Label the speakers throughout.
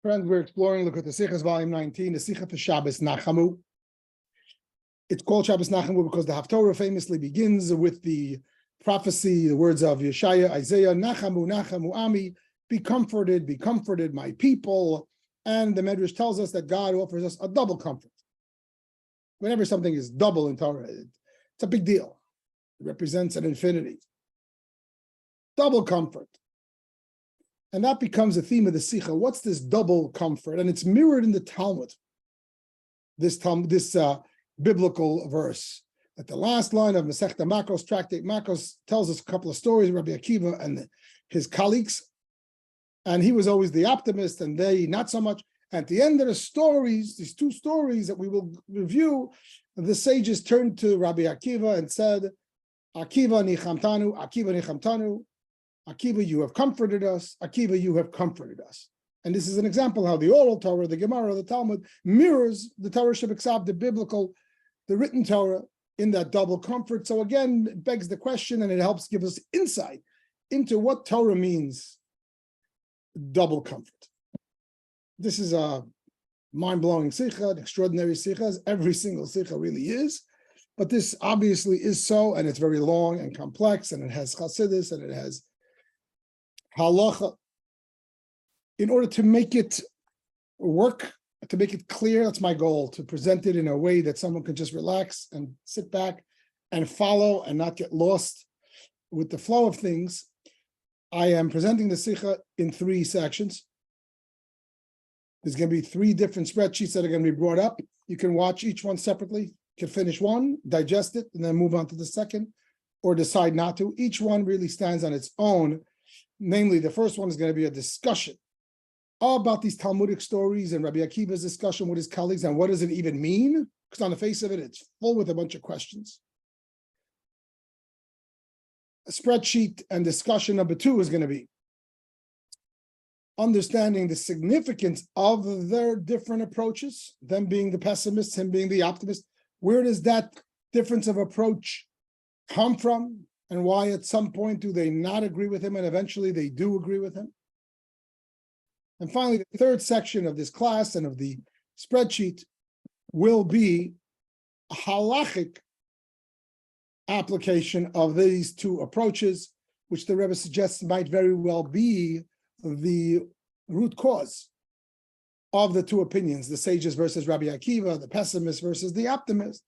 Speaker 1: Friends, we're exploring, look at the Sichas, volume 19, the Sicha for Shabbos Nachamu. It's called Shabbos Nachamu because the Haftorah famously begins with the prophecy, the words of Yeshaya, Isaiah, Nachamu, Nachamu, Ami, be comforted, my people. And the Medrash tells us that God offers us a double comfort. Whenever something is double in Torah, it's a big deal. It represents an infinity. Double comfort. And that becomes a theme of the Sicha. What's this double comfort? And it's mirrored in the Talmud. This biblical verse. At the last line of Masechta Makos, Tractate Makos, tells us a couple of stories, Rabbi Akiva and his colleagues. And he was always the optimist, and they not so much. At the end of the stories, these two stories that we will review, the sages turned to Rabbi Akiva and said, Akiva nichamtanu, Akiva nichamtanu. Akiva, you have comforted us. Akiva, you have comforted us. And this is an example how the oral Torah, the Gemara, the Talmud mirrors the Torah Shebeksab, the biblical, the written Torah in that double comfort. So again, it begs the question, and it helps give us insight into what Torah means, double comfort. This is a mind-blowing Sicha, an extraordinary Sicha, as every single Sicha really is. But this obviously is so, and it's very long and complex, and it has Chassidus, and it has halacha. In order to make it work, to make it clear, that's my goal, to present it in a way that someone can just relax and sit back and follow and not get lost with the flow of things. I am presenting the Sicha in 3 sections. There's going to be 3 different spreadsheets that are going to be brought up. You can watch each one separately. You can finish one, digest it, and then move on to the second, or decide not to. Each one really stands on its own. Namely, the first one is going to be a discussion all about these Talmudic stories and Rabbi Akiva's discussion with his colleagues and what does it even mean? Because on the face of it, it's full with a bunch of questions. A spreadsheet and discussion number 2 is going to be understanding the significance of their different approaches, them being the pessimists, him being the optimist. Where does that difference of approach come from? And why at some point do they not agree with him and eventually they do agree with him? And finally, the 3rd section of this class and of the spreadsheet will be a halachic application of these 2 approaches, which the Rebbe suggests might very well be the root cause of the 2 opinions, the sages versus Rabbi Akiva, the pessimist versus the optimist,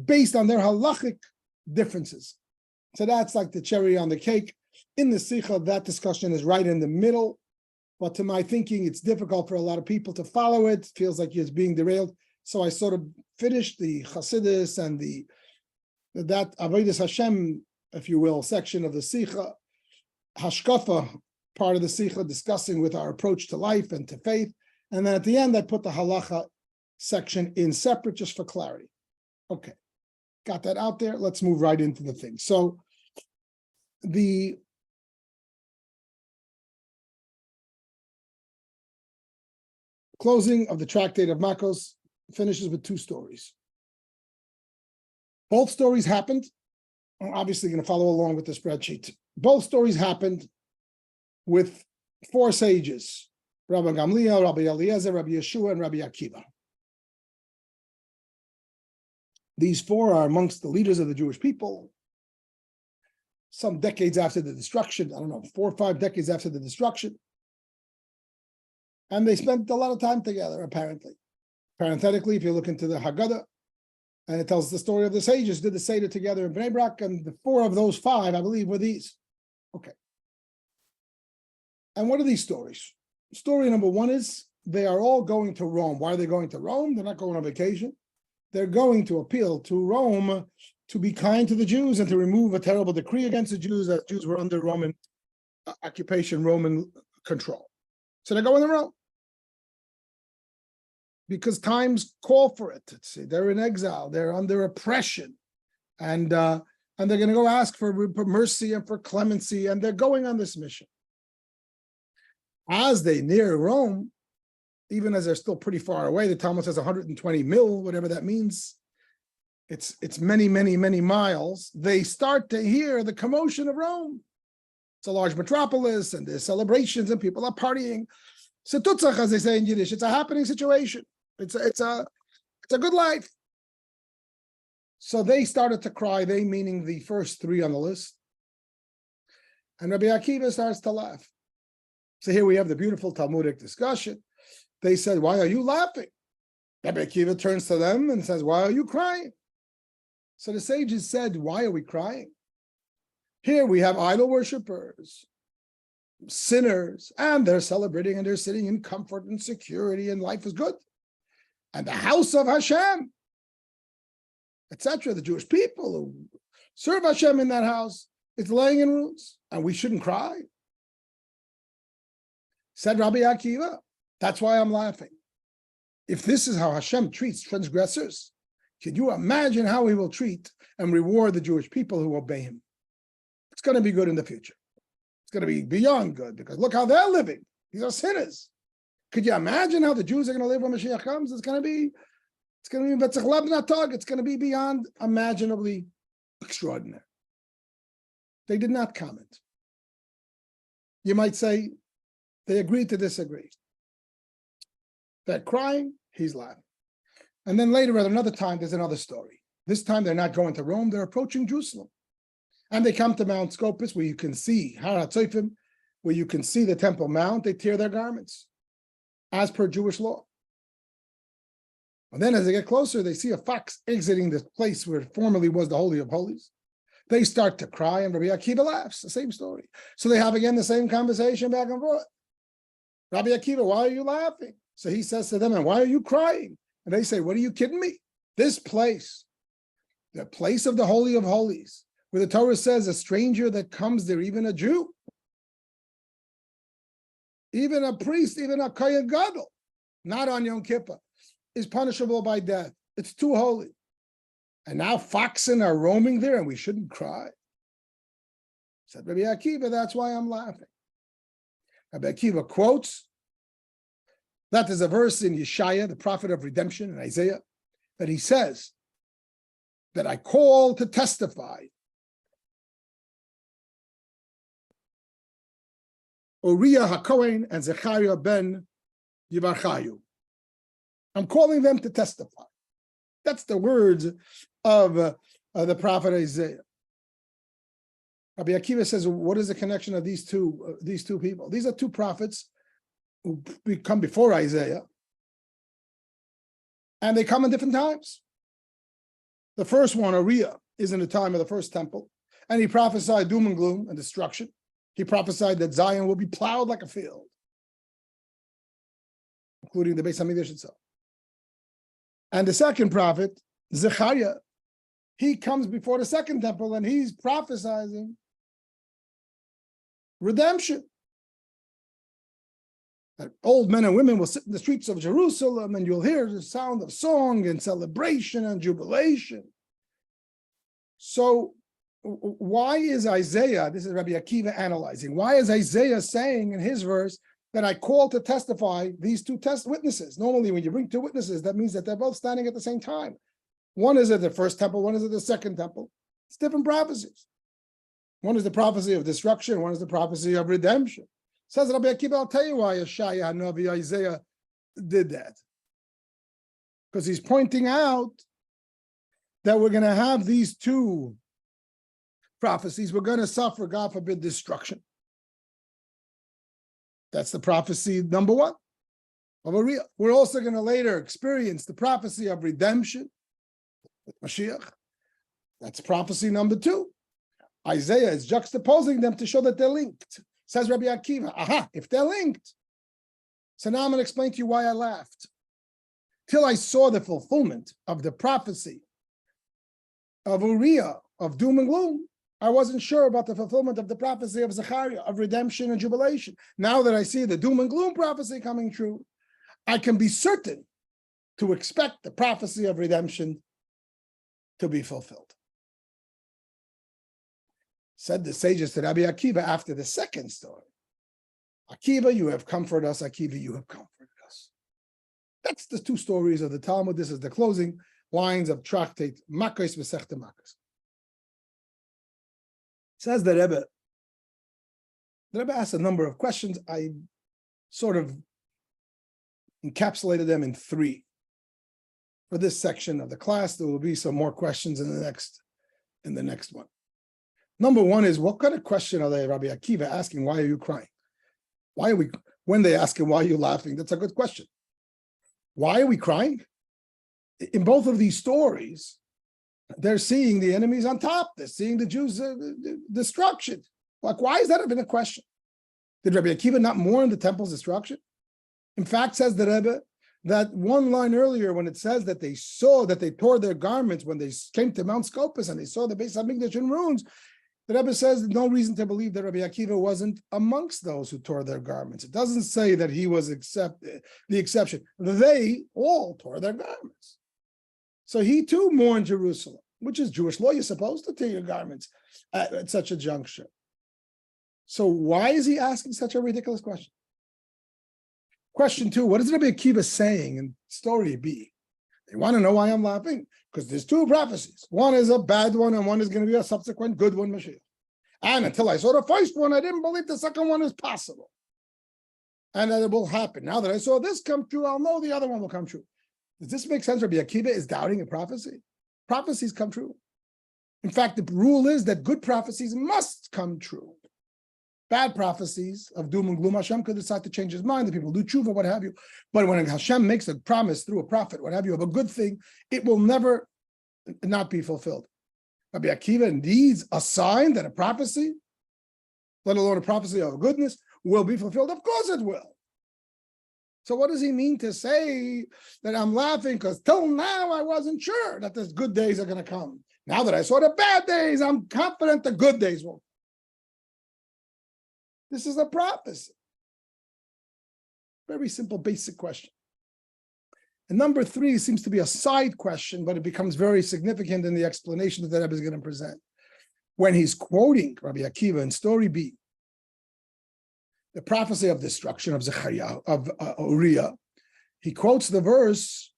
Speaker 1: based on their halachic differences. So that's like the cherry on the cake. In the Sicha, that discussion is right in the middle. But to my thinking, it's difficult for a lot of people to follow it. It feels like it's being derailed. So I sort of finished the Chassidus and that Avodas Hashem, if you will, section of the Sicha, Hashkafa part of the Sicha, discussing with our approach to life and to faith. And then at the end, I put the Halacha section in separate just for clarity. Okay. Got that out there. Let's move right into the thing. So the closing of the Tractate of Makos finishes with 2 stories. Both stories happened. I'm obviously going to follow along with the spreadsheet. Both stories happened with 4 sages, Rabbi Gamliel, Rabbi Eliezer, Rabbi Yeshua, and Rabbi Akiva. These 4 are amongst the leaders of the Jewish people. Some decades after the destruction, 4 or 5 decades after the destruction. And they spent a lot of time together, apparently. Parenthetically, if you look into the Haggadah, and it tells the story of the sages, did the Seder together in Bnei Brak, and the 4 of those 5, I believe, were these. Okay. And what are these stories? Story number 1 is they are all going to Rome. Why are they going to Rome? They're not going on vacation. They're going to appeal to Rome to be kind to the Jews and to remove a terrible decree against the Jews, that Jews were under Roman occupation, Roman control. So they're going to Rome because times call for it. They're in exile. They're under oppression. And they're going to go ask for mercy and for clemency. And they're going on this mission. As they near Rome, even as they're still pretty far away, the Talmud says 120 mil, whatever that means. It's many, many, many miles. They start to hear the commotion of Rome. It's a large metropolis, and there's celebrations, and people are partying. Setutzach, as they say in Yiddish, it's a happening situation. It's a good life. So they started to cry, they meaning the first three on the list. And Rabbi Akiva starts to laugh. So here we have the beautiful Talmudic discussion. They said, why are you laughing? Rabbi Akiva turns to them and says, why are you crying? So the sages said, why are we crying? Here we have idol worshippers, sinners, and they're celebrating and they're sitting in comfort and security and life is good. And the house of Hashem, etc., the Jewish people who serve Hashem in that house, it's laying in ruins, and we shouldn't cry. Said Rabbi Akiva, that's why I'm laughing. If this is how Hashem treats transgressors, can you imagine how he will treat and reward the Jewish people who obey him? It's going to be good in the future. It's going to be beyond good, because look how they're living. These are sinners. Could you imagine how the Jews are going to live when Mashiach comes? It's going to be it's going to be beyond imaginably extraordinary. They did not comment. You might say they agreed to disagree. They're crying, he's laughing. And then later at another time, there's another story. This time they're not going to Rome, they're approaching Jerusalem. And they come to Mount Scopus, where you can see Har HaTzoifim, where you can see the Temple Mount. They tear their garments, as per Jewish law. And then as they get closer, they see a fox exiting the place where formerly was the Holy of Holies. They start to cry, and Rabbi Akiva laughs, the same story. So they have again the same conversation back and forth. Rabbi Akiva, why are you laughing? So he says to them, and why are you crying? And they say, what are you kidding me? This place, the place of the Holy of Holies, where the Torah says a stranger that comes there, even a Jew, even a priest, even a Kohen Gadol, not on Yom Kippur, is punishable by death. It's too holy. And now foxen are roaming there and we shouldn't cry. Said Rabbi Akiva, that's why I'm laughing. Rabbi Akiva quotes, that is a verse in Yeshaya, the prophet of redemption, in Isaiah, that he says that I call to testify. Uriah HaKohen and Zechariah ben Yivarchayu. I'm calling them to testify. That's the words of the prophet Isaiah. Rabbi Akiva says, what is the connection of these two people? These are two prophets who come before Isaiah, and they come in different times. The first one, Uriah, is in the time of the first temple, and he prophesied doom and gloom and destruction. He prophesied that Zion will be plowed like a field, including the Beis HaMikdash itself. And the second prophet, Zechariah, he comes before the second temple and he's prophesying redemption. That old men and women will sit in the streets of Jerusalem and you'll hear the sound of song and celebration and jubilation. So why is Isaiah, this is Rabbi Akiva analyzing, why is Isaiah saying in his verse that I call to testify these two witnesses? Normally, when you bring two witnesses, that means that they're both standing at the same time. One is at the first temple, one is at the second temple. It's different prophecies. One is the prophecy of destruction, one is the prophecy of redemption. Says Rabbi Akiva, I'll tell you why Yeshaya, Hanavi, Isaiah did that. Because he's pointing out that we're going to have these two prophecies. We're going to suffer, God forbid, destruction. That's the prophecy number one of Uriah. We're also going to later experience the prophecy of redemption with Mashiach. That's prophecy number two. Isaiah is juxtaposing them to show that they're linked. Says Rabbi Akiva, aha, if they're linked. So now I'm going to explain to you why I laughed. Till I saw the fulfillment of the prophecy of Uriah, of doom and gloom, I wasn't sure about the fulfillment of the prophecy of Zechariah, of redemption and jubilation. Now that I see the doom and gloom prophecy coming true, I can be certain to expect the prophecy of redemption to be fulfilled. Said the sages to Rabbi Akiva after the second story. Akiva, you have comforted us. Akiva, you have comforted us. That's the two stories of the Talmud. This is the closing lines of tractate Makkos Masechta Makkos. Says the Rebbe. The Rebbe asked a number of questions. I sort of encapsulated them in 3. For this section of the class, there will be some more questions in the next one. Number 1 is, what kind of question are they, Rabbi Akiva, asking? Why are you crying? When they ask him, why are you laughing? That's a good question. Why are we crying? In both of these stories, they're seeing the enemies on top. They're seeing the Jews' destruction. Like, why is that even a question? Did Rabbi Akiva not mourn the temple's destruction? In fact, says the Rebbe, that one line earlier, when it says that they saw that they tore their garments when they came to Mount Scopus and they saw the Beis Hamikdash in ruins, the Rebbe says there's no reason to believe that Rabbi Akiva wasn't amongst those who tore their garments. It doesn't say that he was the exception. They all tore their garments. So he too mourned Jerusalem, which is Jewish law. You're supposed to tear your garments at such a juncture. So why is he asking such a ridiculous question? Question 2, what is Rabbi Akiva saying in story B? They want to know why I'm laughing, because there's 2 prophecies. One is a bad one, and one is going to be a subsequent good one, Mashiach. And until I saw the first one, I didn't believe the second one is possible. And that it will happen. Now that I saw this come true, I'll know the other one will come true. Does this make sense? Rabbi Akiva is doubting a prophecy. Prophecies come true. In fact, the rule is that good prophecies must come true. Bad prophecies of doom and gloom, Hashem could decide to change his mind. The people do tshuva, what have you. But when Hashem makes a promise through a prophet, what have you, of a good thing, it will never not be fulfilled. Rabbi Akiva needs a sign that a prophecy, let alone a prophecy of goodness, will be fulfilled. Of course it will. So what does he mean to say that I'm laughing? Because till now I wasn't sure that the good days are going to come. Now that I saw the bad days, I'm confident the good days will. This is a prophecy. Very simple, basic question. And number 3 seems to be a side question, but it becomes very significant in the explanation that the Rebbe is going to present. When he's quoting Rabbi Akiva in story B, the prophecy of destruction of Zechariah, of Uriah, he quotes the verse,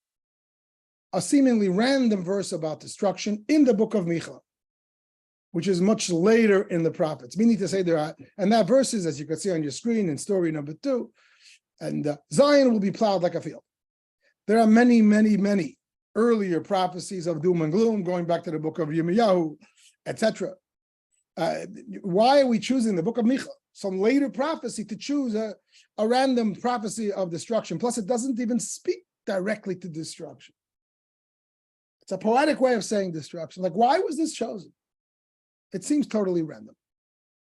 Speaker 1: a seemingly random verse about destruction in the book of Micha, which is much later in the prophets. Meaning to say there are, and that verse is, as you can see on your screen in story number 2, and Zion will be plowed like a field. There are many, many, many earlier prophecies of doom and gloom, going back to the book of Yirmiyahu, etc. Why are we choosing the book of Micha, some later prophecy, to choose a random prophecy of destruction? Plus, it doesn't even speak directly to destruction. It's a poetic way of saying destruction. Like, why was this chosen? It seems totally random.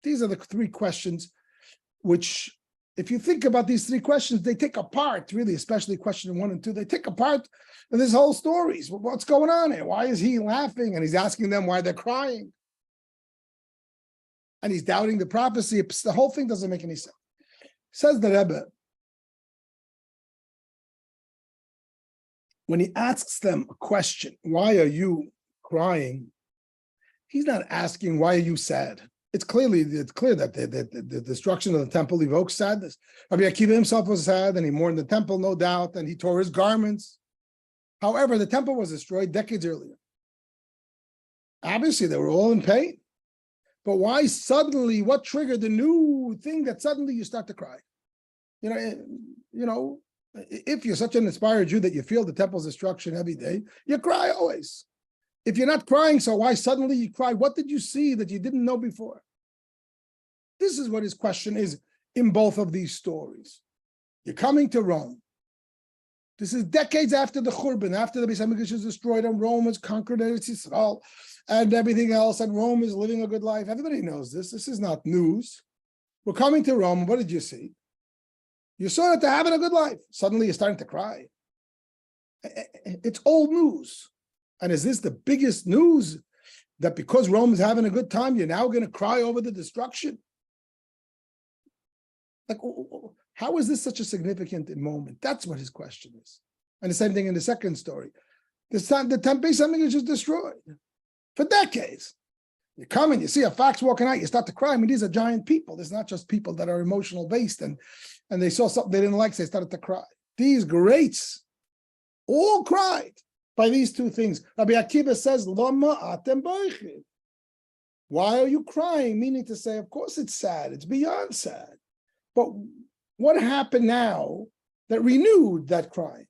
Speaker 1: These are the 3 questions which, if you think about these 3 questions, they take apart, really, especially question 1 and 2, they take apart this whole stories. What's going on here? Why is he laughing? And he's asking them why they're crying. And he's doubting the prophecy. The whole thing doesn't make any sense. Says the Rebbe, when he asks them a question, why are you crying? He's not asking, why are you sad? It's clear that the destruction of the temple evokes sadness. Rabbi Akiva himself was sad, and he mourned the temple, no doubt, and he tore his garments. However, the temple was destroyed decades earlier. Obviously, they were all in pain. But why suddenly, what triggered the new thing that suddenly you start to cry? If you're such an inspired Jew that you feel the temple's destruction every day, you cry always. If you're not crying, so why suddenly you cry? What did you see that you didn't know before? This is what his question is in both of these stories. You're coming to Rome. This is decades after the Churban, after the Beis Hamikdash is destroyed and Rome has conquered Eretz Yisrael and everything else, and Rome is living a good life. Everybody knows this. This is not news. We're coming to Rome. What did you see? You saw that they're having a good life. Suddenly you're starting to cry. It's old news. And is this the biggest news, that because Rome is having a good time, you're now going to cry over the destruction? Like, how is this such a significant moment? That's what his question is. And the same thing in the second story. The temple is just destroyed for decades. You come and you see a fox walking out, you start to cry. I mean, these are giant people. It's not just people that are emotional based and they saw something they didn't like, so they started to cry. These greats all cried by these 2 things. Rabbi Akiva says, Lama atem boichin. Why are you crying? Meaning to say, of course it's sad. It's beyond sad. But what happened now that renewed that crying.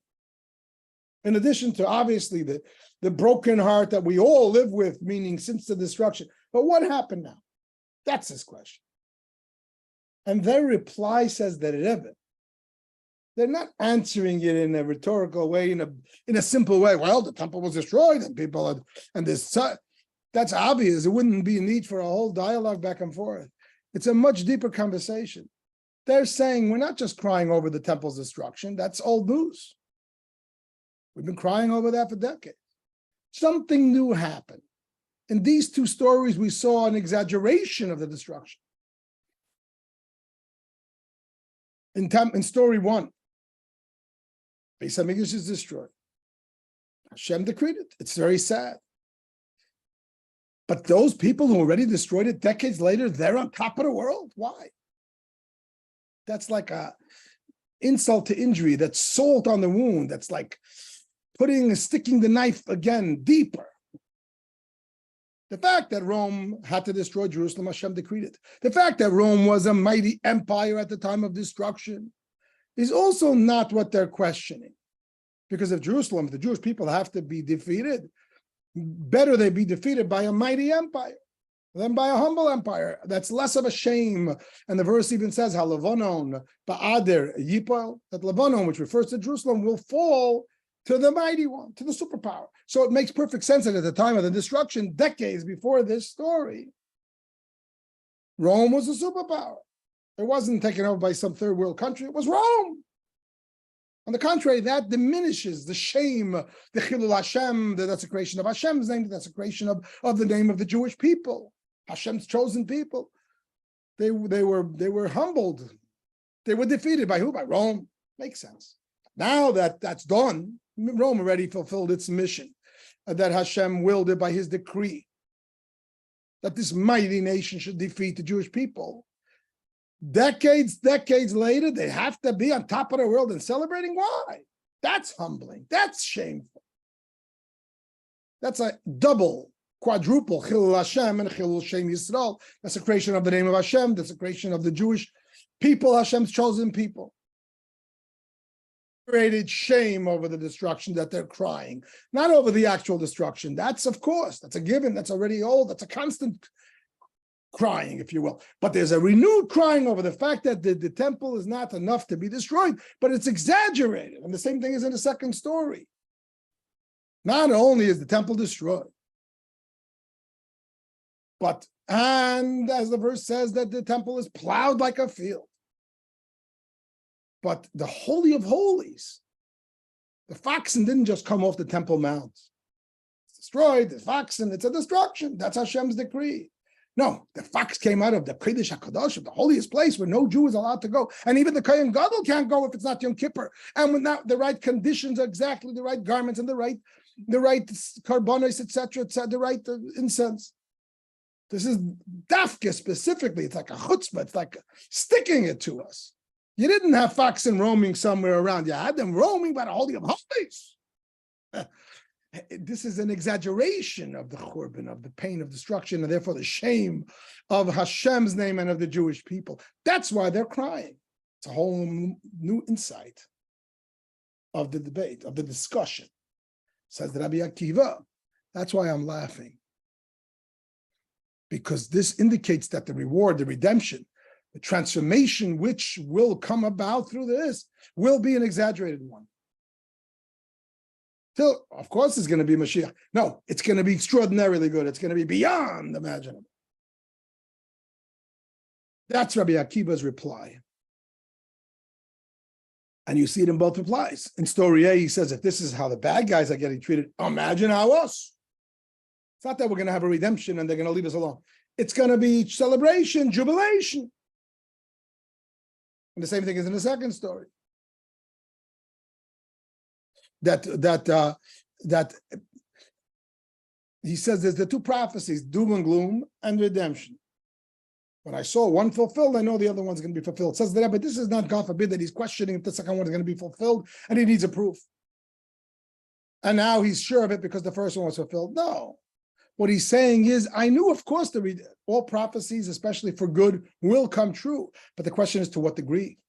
Speaker 1: In addition to obviously the broken heart that we all live with, meaning since the destruction. But what happened now? That's his question. And their reply says that Rebbe, they're not answering it in a rhetorical way, in a simple way. Well, the temple was destroyed and people had, and this, that's obvious. It wouldn't be a need for a whole dialogue back and forth. It's a much deeper conversation. They're saying we're not just crying over the temple's destruction. That's old news. We've been crying over that for decades. Something new happened. In these two stories, we saw an exaggeration of the destruction. In story one, Beis Hamikdash is destroyed. Hashem decreed it. It's very sad. But those people who already destroyed it decades later, they're on top of the world. Why? That's like a insult to injury. That's salt on the wound. That's like sticking the knife again deeper. The fact that Rome had to destroy Jerusalem, Hashem decreed it. The fact that Rome was a mighty empire at the time of destruction is also not what they're questioning. Because if the Jewish people have to be defeated, better they be defeated by a mighty empire than by a humble empire. That's less of a shame. And the verse even says, Levanon ba'ader yipol, that Levanon, which refers to Jerusalem, will fall to the mighty one, to the superpower. So it makes perfect sense that at the time of the destruction, decades before this story, Rome was a superpower. It wasn't taken over by some third world country. It was Rome. On the contrary, that diminishes the shame, the Chilul Hashem, the desecration of Hashem's name, the desecration of the name of the Jewish people, Hashem's chosen people. They were humbled. They were defeated by who? By Rome. Makes sense. Now that that's done, Rome already fulfilled its mission, that Hashem willed it by his decree, that this mighty nation should defeat the Jewish people. Decades later, they have to be on top of the world and celebrating. Why? That's humbling. That's shameful. That's a double, quadruple Chilul Hashem and Chilul Shem Yisrael. Desecration of the name of Hashem, desecration of the Jewish people, Hashem's chosen people. Created shame over the destruction that they're crying, not over the actual destruction. That's, of course, that's a given. That's already old. That's a constant crying, if you will. But there's a renewed crying over the fact that the temple is not enough to be destroyed, but it's exaggerated. And the same thing is in the second story. Not only is the temple destroyed, and as the verse says, that the temple is plowed like a field. But the Holy of Holies, the Faxen didn't just come off the Temple Mount. It's destroyed, the Faxen, it's a destruction. That's Hashem's decree. No, the Fax came out of the Kodesh HaKadosh, the holiest place where no Jew is allowed to go. And even the Kohen Gadol can't go if it's not Yom Kippur. And when the right conditions, exactly the right garments and the right carbonos, etc., the right incense. This is dafka specifically. It's like a chutzpah. It's like sticking it to us. You didn't have Faxen roaming somewhere around. You had them roaming by the Holy of Holies. This is an exaggeration of the churban, of the pain of destruction, and therefore the shame of Hashem's name and of the Jewish people. That's why they're crying. It's a whole new insight of the debate, of the discussion. Says Rabbi Akiva. That's why I'm laughing. Because this indicates that the reward, the redemption, the transformation which will come about through this will be an exaggerated one. Still, of course, it's going to be Mashiach. No, it's going to be extraordinarily good. It's going to be beyond imaginable. That's Rabbi Akiva's reply. And you see it in both replies. In story A, he says, if this is how the bad guys are getting treated, imagine how us. It's not that we're going to have a redemption and they're going to leave us alone. It's going to be celebration, jubilation. And the same thing is in the second story. That he says there's the two prophecies, doom and gloom and redemption. When I saw one fulfilled, I know the other one's going to be fulfilled. It says that, but this is not, God forbid, that he's questioning if the second one is going to be fulfilled and he needs a proof. And now he's sure of it because the first one was fulfilled. No. What he's saying is, I knew, of course, all prophecies, especially for good, will come true. But the question is to what degree?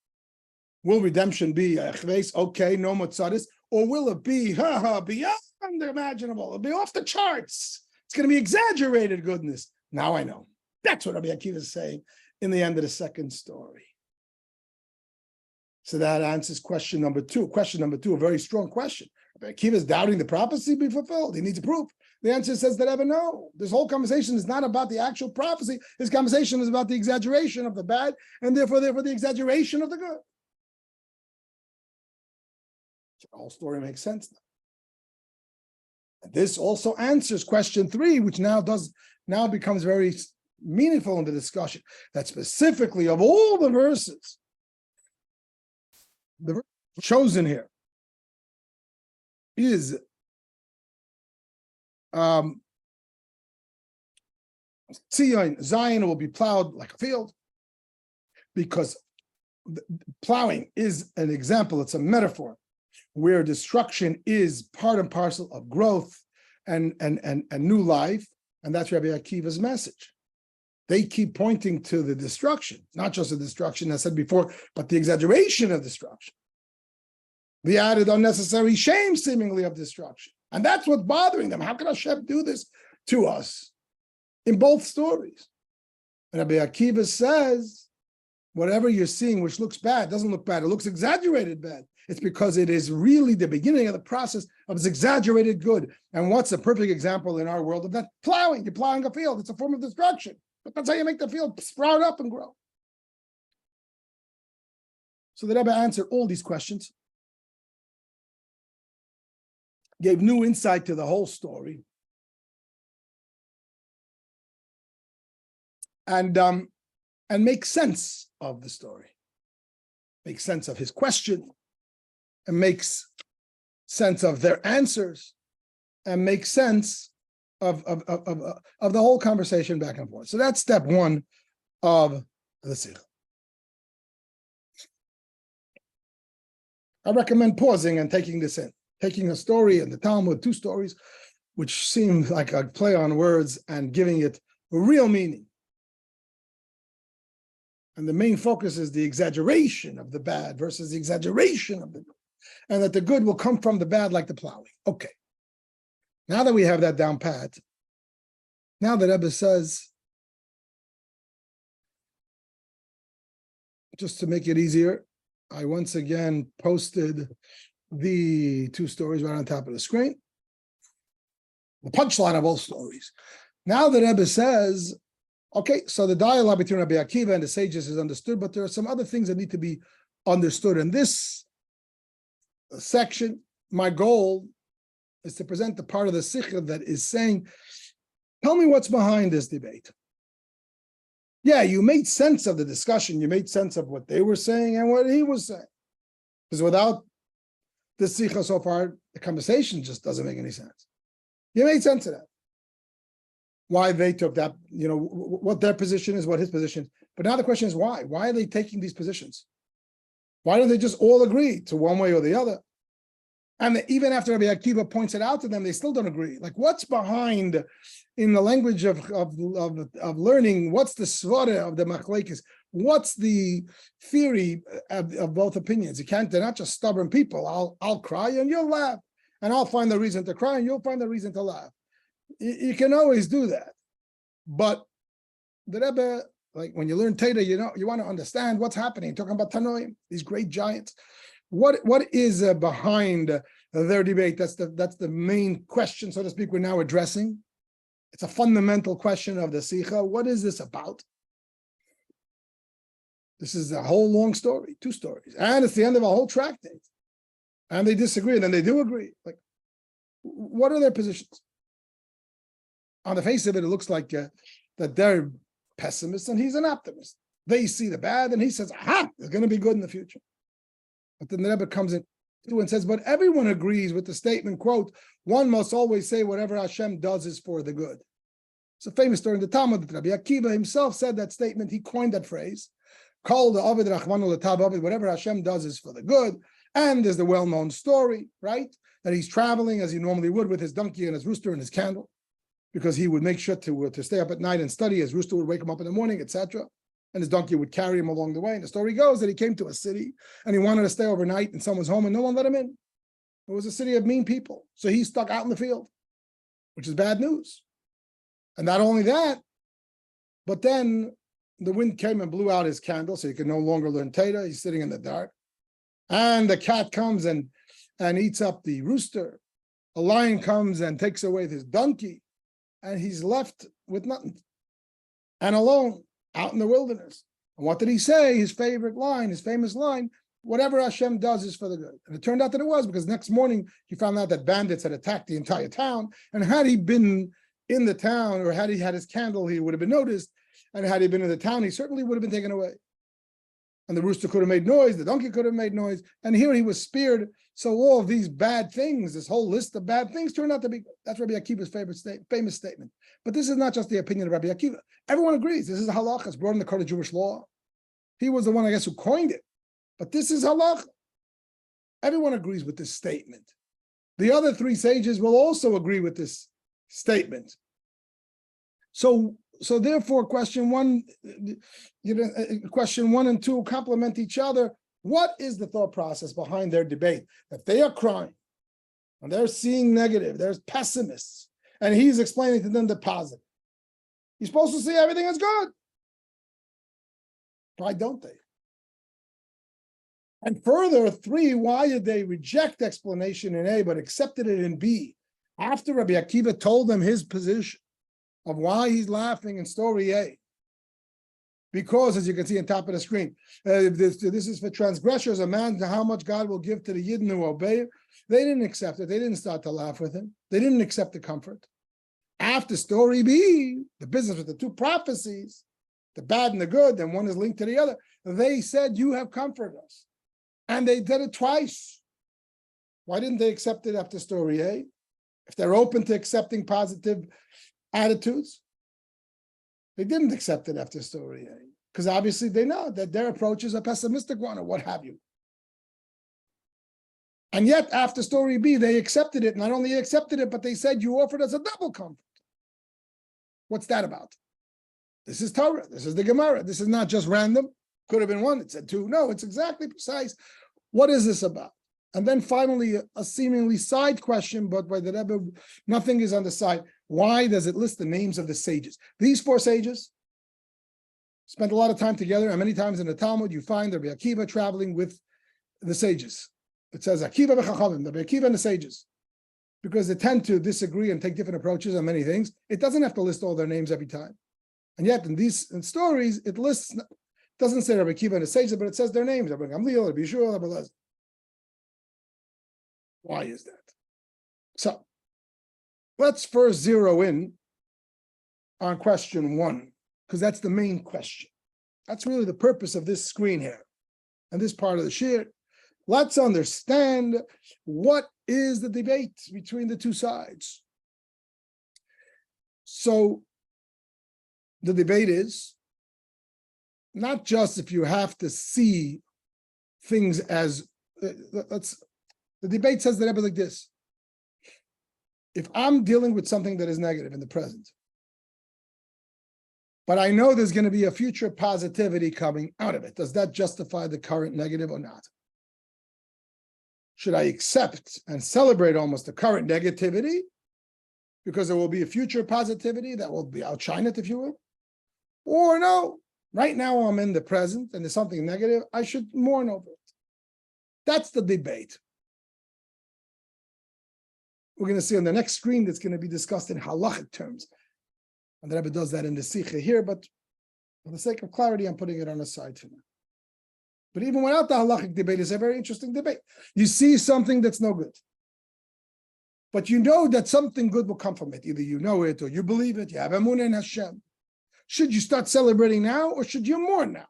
Speaker 1: Will redemption be achves? Okay, no motzadis, or will it be beyond the imaginable? It'll be off the charts. It's going to be exaggerated goodness. Now I know. That's what Rabbi Akiva is saying in the end of the second story. So that answers question number two. Question number two, a very strong question. Rabbi Akiva is doubting the prophecy be fulfilled. He needs a proof. The answer says that ever no. This whole conversation is not about the actual prophecy. This conversation is about the exaggeration of the bad, and therefore the exaggeration of the good. So the whole story makes sense now. And this also answers question three, which now becomes very meaningful in the discussion. That specifically of all the verses, the verse chosen here is Zion will be plowed like a field, because plowing is an example, it's a metaphor, where destruction is part and parcel of growth and new life, and that's Rabbi Akiva's message. They keep pointing to the destruction, not just the destruction, as I said before, but the exaggeration of destruction. The added unnecessary shame, seemingly, of destruction. And that's what's bothering them. How can Hashem do this to us in both stories? And Rabbi Akiva says, whatever you're seeing which looks bad doesn't look bad. It looks exaggerated bad. It's because it is really the beginning of the process of this exaggerated good. And what's a perfect example in our world of that? Plowing. You're plowing a field. It's a form of destruction. But that's how you make the field sprout up and grow. So the Rebbe answered all these questions, gave new insight to the whole story, and makes sense of the story, makes sense of his question, and makes sense of their answers, and makes sense of the whole conversation back and forth. So that's step one of the Sicha. I recommend pausing and taking this in, taking a story in the Talmud, two stories, which seem like a play on words, and giving it a real meaning. And the main focus is the exaggeration of the bad versus the exaggeration of the good, and that the good will come from the bad like the plowing. Okay. Now that we have that down pat, now the Rebbe says, just to make it easier, I once again posted the two stories right on top of the screen. The punchline of all stories. Now the Rebbe says, okay, so the dialogue between Rabbi Akiva and the sages is understood, but there are some other things that need to be understood. In this section, my goal is to present the part of the Sicha that is saying, tell me what's behind this debate. Yeah, you made sense of the discussion. You made sense of what they were saying and what he was saying. Because without the Sicha so far, the conversation just doesn't make any sense. You made sense of that. Why they took that, what their position is, what his position is. But now the question is why? Why are they taking these positions? Why don't they just all agree to one way or the other? And even after Rabbi Akiva points it out to them, they still don't agree. Like, what's behind, in the language of learning, what's the svara of the machlekes? What's the theory of both opinions? They're not just stubborn people. I'll cry and you'll laugh, and I'll find the reason to cry and you'll find the reason to laugh. You can always do that. But the Rebbe, like when you learn Teda, you want to understand what's happening. Talking about Tanoim, these great giants. What is behind their debate? That's the main question, so to speak, we're now addressing. It's a fundamental question of the Sicha. What is this about? This is a whole long story, two stories, and it's the end of a whole tractate. And they disagree, and then they do agree. Like, what are their positions? On the face of it, it looks like that they're pessimists and he's an optimist. They see the bad, and he says, aha, it's going to be good in the future. But then the Rebbe comes in and says, but everyone agrees with the statement, quote, one must always say whatever Hashem does is for the good. It's a famous story in the Talmud that Rabbi Akiva himself said that statement. He coined that phrase, called the Ovid Rachmanu L'Tav Ovid, whatever Hashem does is for the good. And there's the well-known story, right? That he's traveling as he normally would with his donkey and his rooster and his candle, because he would make sure to stay up at night and study. His rooster would wake him up in the morning, etc. and his donkey would carry him along the way. And the story goes that he came to a city and he wanted to stay overnight in someone's home and no one let him in. It was a city of mean people. So he stuck out in the field, which is bad news. And not only that, but then the wind came and blew out his candle so he could no longer learn Torah. He's sitting in the dark. And the cat comes and eats up the rooster. A lion comes and takes away his donkey. And he's left with nothing. And alone, out in the wilderness. And what did he say? His favorite line, his famous line, whatever Hashem does is for the good. And it turned out that it was, because next morning he found out that bandits had attacked the entire town. And had he been in the town, or had he had his candle, he would have been noticed. And had he been in the town, he certainly would have been taken away. And the rooster could have made noise, the donkey could have made noise, and here he was spared. So all of these bad things, this whole list of bad things, turned out to be good. That's Rabbi Akiva's famous statement. But this is not just the opinion of Rabbi Akiva. Everyone agrees. This is halacha. It's brought in the code of Jewish law. He was the one, I guess, who coined it. But this is halacha. Everyone agrees with this statement. The other three sages will also agree with this statement. So therefore, question one and two complement each other. What is the thought process behind their debate? That they are crying, and they're seeing negative, there's pessimists, and he's explaining to them the positive. You're supposed to see everything as good. Why don't they? And further, three, why did they reject explanation in A, but accepted it in B? After Rabbi Akiva told them his position of why he's laughing in story A. Because, as you can see on top of the screen, this is for transgressors, a man to how much God will give to the Yidden who obey it. They didn't accept it. They didn't start to laugh with him. They didn't accept the comfort. After story B, the business with the two prophecies, the bad and the good, and one is linked to the other, they said, you have comforted us. And they did it twice. Why didn't they accept it after story A? If they're open to accepting positive attitudes, they didn't accept it after story A, because obviously they know that their approach is a pessimistic one or what have you. And yet after story B, they accepted it. Not only accepted it, but they said, you offered us a double comfort. What's that about? This is Torah. This is the Gemara. This is not just random. Could have been one. It said two. No, it's exactly precise. What is this about? And then finally, a seemingly side question, but by the Rebbe, nothing is on the side. Why does it list the names of the sages? These four sages spent a lot of time together, and many times in the Talmud, you find Rabbi Akiva traveling with the sages. It says Akiva v'chachamim, Rabbi Akiva and the sages, because they tend to disagree and take different approaches on many things. It doesn't have to list all their names every time. And yet, in stories, it lists, doesn't say Rabbi Akiva and the sages, but it says their names, Rabbi Gamliel, Rabbi Yeshua, Rabbi Elazar. Why is that? So, let's first zero in on question one, because that's the main question. That's really the purpose of this screen here and this part of the shir. Let's understand what is the debate between the two sides. So, the debate is not just if you have to see things as, the debate says the Rebbe like this. If I'm dealing with something that is negative in the present, but I know there's going to be a future positivity coming out of it, does that justify the current negative or not? Should I accept and celebrate almost the current negativity because there will be a future positivity that will be outshine it, if you will? Or no, right now I'm in the present and there's something negative, I should mourn over it. That's the debate. We're going to see on the next screen that's going to be discussed in halachic terms. And the Rabbi does that in the Sicha here, but for the sake of clarity, I'm putting it on the side for now. But even without the halachic debate, it's a very interesting debate. You see something that's no good, but you know that something good will come from it. Either you know it or you believe it. You have emunah in Hashem. Should you start celebrating now or should you mourn now?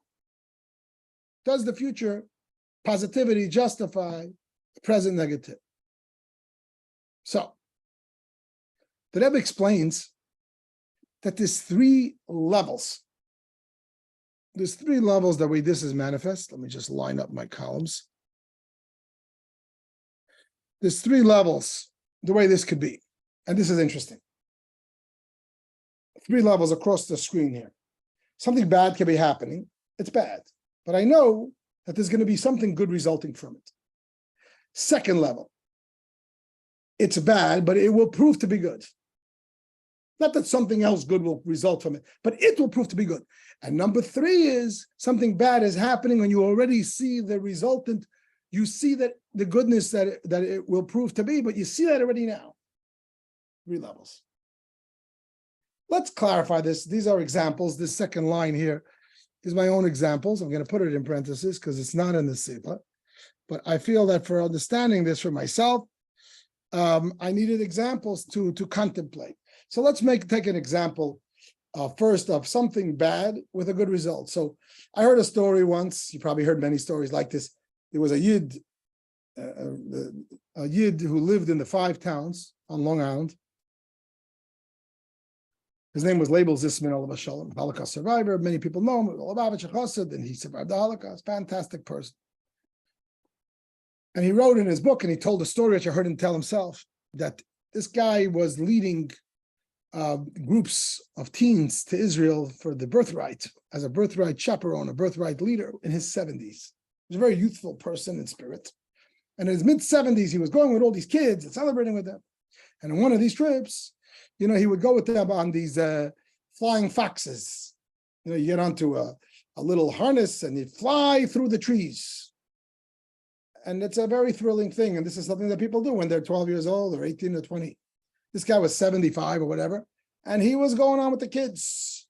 Speaker 1: Does the future positivity justify the present negative? So, the Rebbe explains that there's three levels. There's three levels the way this is manifest. Let me just line up my columns. There's three levels the way this could be. And this is interesting. Three levels across the screen here. Something bad can be happening. It's bad. But I know that there's going to be something good resulting from it. Second level, it's bad, but it will prove to be good. Not that something else good will result from it, but it will prove to be good. And number three is something bad is happening when you already see the resultant. You see that the goodness that it will prove to be, but you see that already now. 3 levels. Let's clarify this. These are examples. This second line here is my own examples. I'm going to put it in parentheses because it's not in the Sicha. But I feel that for understanding this for myself, I needed examples to contemplate. So let's take an example first of something bad with a good result. So I heard a story once. You probably heard many stories like this. There was a Yid who lived in the 5 towns on Long Island. His name was Label Zisman Olav Shalom, Holocaust survivor. Many people know him, and he survived the Holocaust. Fantastic person. And he wrote in his book, and he told a story which I heard him tell himself, that this guy was leading groups of teens to Israel for the birthright, as a birthright chaperone, a birthright leader in his 70s. He was a very youthful person in spirit. And in his mid-70s, he was going with all these kids and celebrating with them. And in one of these trips, he would go with them on these flying foxes. You get onto a little harness and you fly through the trees. And it's a very thrilling thing. And this is something that people do when they're 12 years old or 18 or 20. This guy was 75 or whatever. And he was going on with the kids.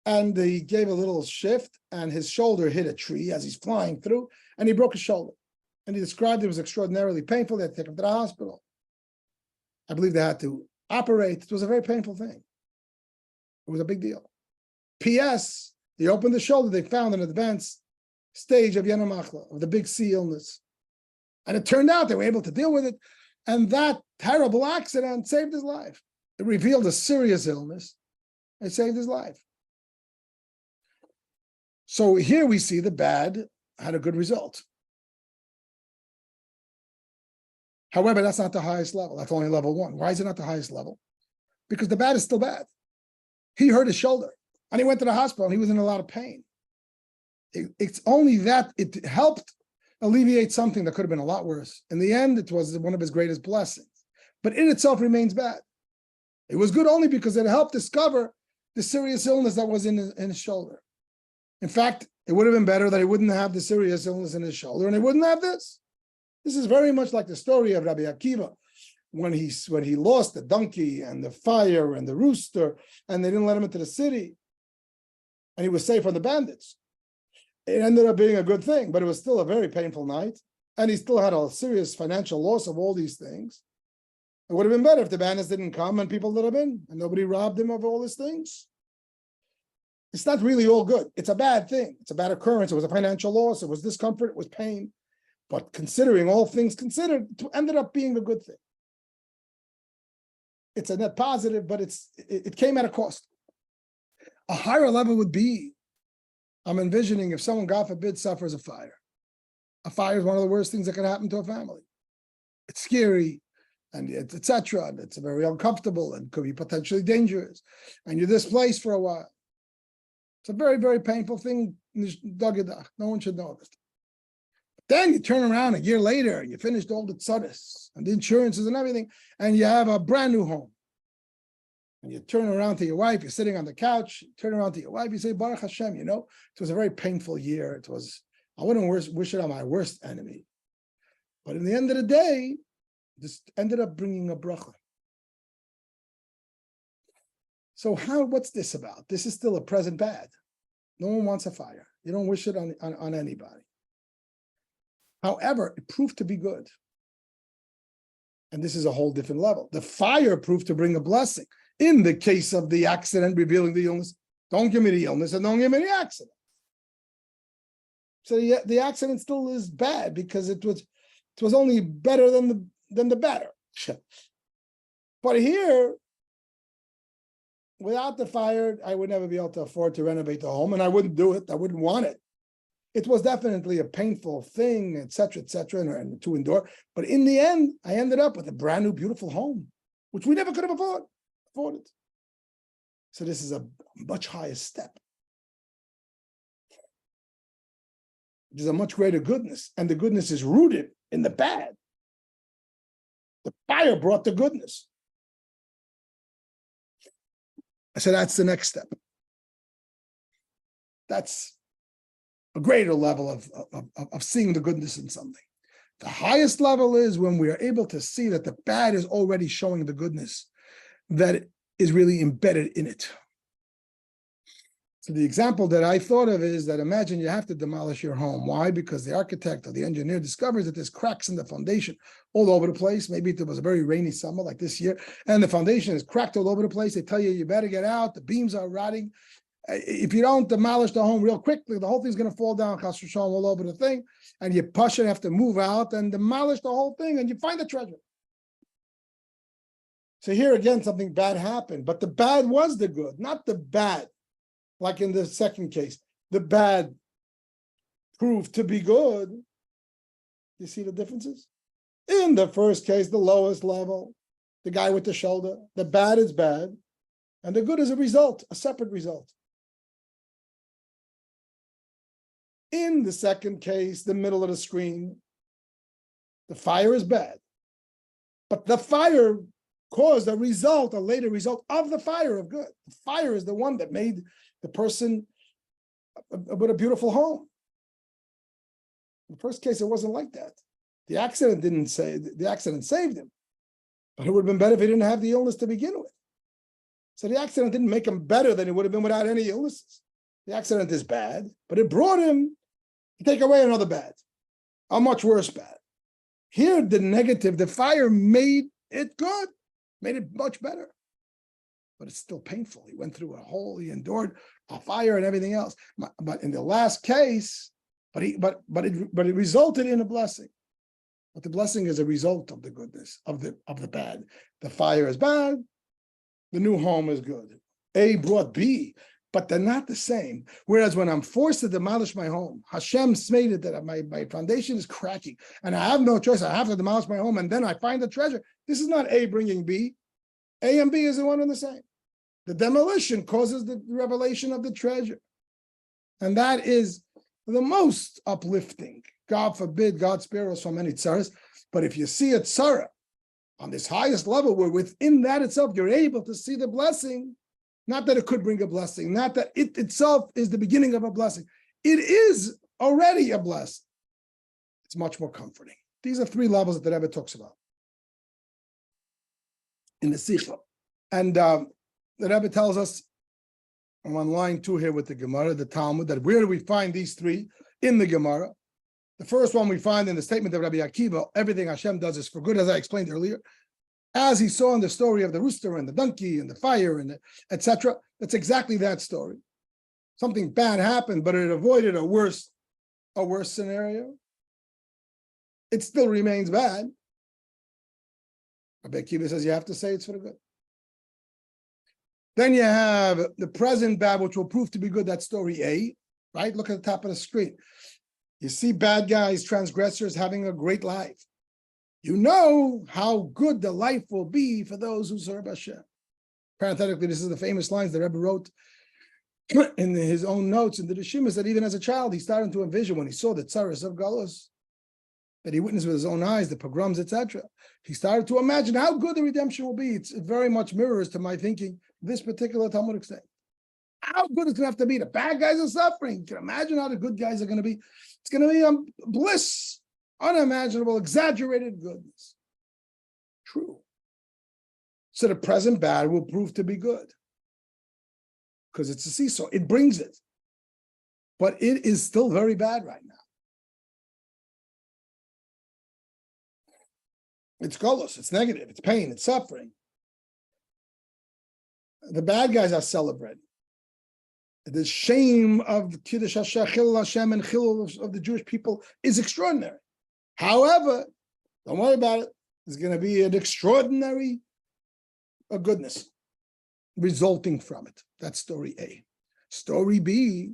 Speaker 1: And he gave a little shift and his shoulder hit a tree as he's flying through. And he broke his shoulder. And he described it was extraordinarily painful. They had to take him to the hospital. I believe they had to operate. It was a very painful thing. It was a big deal. P.S. They opened the shoulder. They found an advanced stage of Yenamachla, of the big C illness. And it turned out they were able to deal with it. And that terrible accident saved his life. It revealed a serious illness. It saved his life. So here we see the bad had a good result. However, that's not the highest level. That's only level 1. Why is it not the highest level? Because the bad is still bad. He hurt his shoulder and he went to the hospital and he was in a lot of pain. It's only that it helped alleviate something that could have been a lot worse. In the end, it was one of his greatest blessings. But in itself remains bad. It was good only because it helped discover the serious illness that was in his shoulder. In fact, it would have been better that he wouldn't have the serious illness in his shoulder and he wouldn't have this. This is very much like the story of Rabbi Akiva when he lost the donkey and the fire and the rooster and they didn't let him into the city and he was safe from the bandits. It ended up being a good thing, but it was still a very painful night and he still had a serious financial loss of all these things. It would have been better if the bandits didn't come and people let him in and nobody robbed him of all these things. It's not really all good. It's a bad thing. It's a bad occurrence. It was a financial loss. It was discomfort. It was pain. But considering all things considered, it ended up being a good thing. It's a net positive, but it came at a cost. A higher level would be, I'm envisioning if someone, God forbid, suffers a fire. A fire is one of the worst things that can happen to a family. It's scary, and etc. And it's very uncomfortable and could be potentially dangerous. And you're displaced for a while. It's a very, very painful thing. No one should know this. Then you turn around a year later, you finished all the tzadis and the insurances and everything, and you have a brand new home. And you turn around to your wife, you're sitting on the couch, you turn around to your wife, you say, Baruch Hashem, it was a very painful year. I wouldn't wish it on my worst enemy. But in the end of the day, this ended up bringing a bracha. So what's this about? This is still a present bad. No one wants a fire. You don't wish it on anybody. However, it proved to be good. And this is a whole different level. The fire proved to bring a blessing. In the case of the accident revealing the illness, don't give me the illness and don't give me the accident. So the accident still is bad because it was only better than the better. But here, without the fire, I would never be able to afford to renovate the home, and I wouldn't do it. I wouldn't want it. It was definitely a painful thing, et cetera, and to endure. But in the end, I ended up with a brand new, beautiful home, which we never could have afforded. So this is a much higher step. There's a much greater goodness, and the goodness is rooted in the bad. The fire brought the goodness. So that's the next step. That's a greater level of seeing the goodness in something. The highest level is when we are able to see that the bad is already showing the goodness that is really embedded in it. So the example that I thought of is that imagine you have to demolish your home. Why? Because the architect or the engineer discovers that there's cracks in the foundation all over the place. Maybe it was a very rainy summer like this year, and the foundation is cracked all over the place. They tell you, you better get out. The beams are rotting. If you don't demolish the home real quickly, the whole thing's going to fall down, all over the thing, and you push it, have to move out and demolish the whole thing, and you find the treasure. So here again, something bad happened, but the bad was the good, not the bad. Like in the second case, the bad proved to be good. You see the differences? In the first case, the lowest level, the guy with the shoulder, the bad is bad, and the good is a result, a separate result. In the second case, the middle of the screen, the fire is bad, but the fire caused a result, a later result of the fire of good. The fire is the one that made the person with a beautiful home. In the first case, it wasn't like that. The accident saved him, but it would have been better if he didn't have the illness to begin with. So the accident didn't make him better than he would have been without any illnesses. The accident is bad, but it brought him to take away another bad, a much worse bad. Here, the negative, the fire made it good, made it much better. But it's still painful. He went through a hole, he endured a fire and everything else. But in the last case, but it resulted in a blessing. But the blessing is a result of the goodness, of the bad. The fire is bad, the new home is good. A brought B, but they're not the same. Whereas when I'm forced to demolish my home, Hashem made it that my foundation is cracking, and I have no choice. I have to demolish my home, and then I find the treasure. This is not A bringing B. A and B is the one and the same. The demolition causes the revelation of the treasure. And that is the most uplifting. God forbid, God spare us from any tzaras. But if you see a tzara on this highest level, where within that itself, you're able to see the blessing, not that it could bring a blessing, not that it itself is the beginning of a blessing. It is already a blessing. It's much more comforting. These are three levels that the Rebbe talks about in the Sicha. And the Rebbe tells us, I'm on line 2 here with the Gemara, the Talmud, that where do we find these three in the Gemara? The first one we find in the statement of Rabbi Akiva, everything Hashem does is for good, as I explained earlier. As he saw in the story of the rooster and the donkey and the fire and etc. That's exactly that story. Something bad happened, but it avoided a worse scenario. It still remains bad. Rabbi Akiva says you have to say it's for the good. Then you have the present bad, which will prove to be good. That's story A, right? Look at the top of the screen. You see bad guys, transgressors having a great life. You know how good the life will be for those who serve Hashem. Parenthetically, this is the famous lines the Rebbe wrote in his own notes in the Rishimas, that even as a child, he started to envision when he saw the tzaras of Galus, that he witnessed with his own eyes, the pogroms, etc. He started to imagine how good the redemption will be. It very much mirrors to my thinking this particular Talmudic statement. How good it's going to have to be. The bad guys are suffering. You can imagine how the good guys are going to be. It's going to be bliss, unimaginable, exaggerated goodness. True. So the present bad will prove to be good because it's a seesaw. It brings it. But it is still very bad right now. It's galus, it's negative, it's pain, it's suffering. The bad guys are celebrating. The shame of Kiddush Hashem, Chilul Hashem, and Chilul of the Jewish people is extraordinary. However, don't worry about it. There's going to be an extraordinary goodness resulting from it. That's story A. Story B,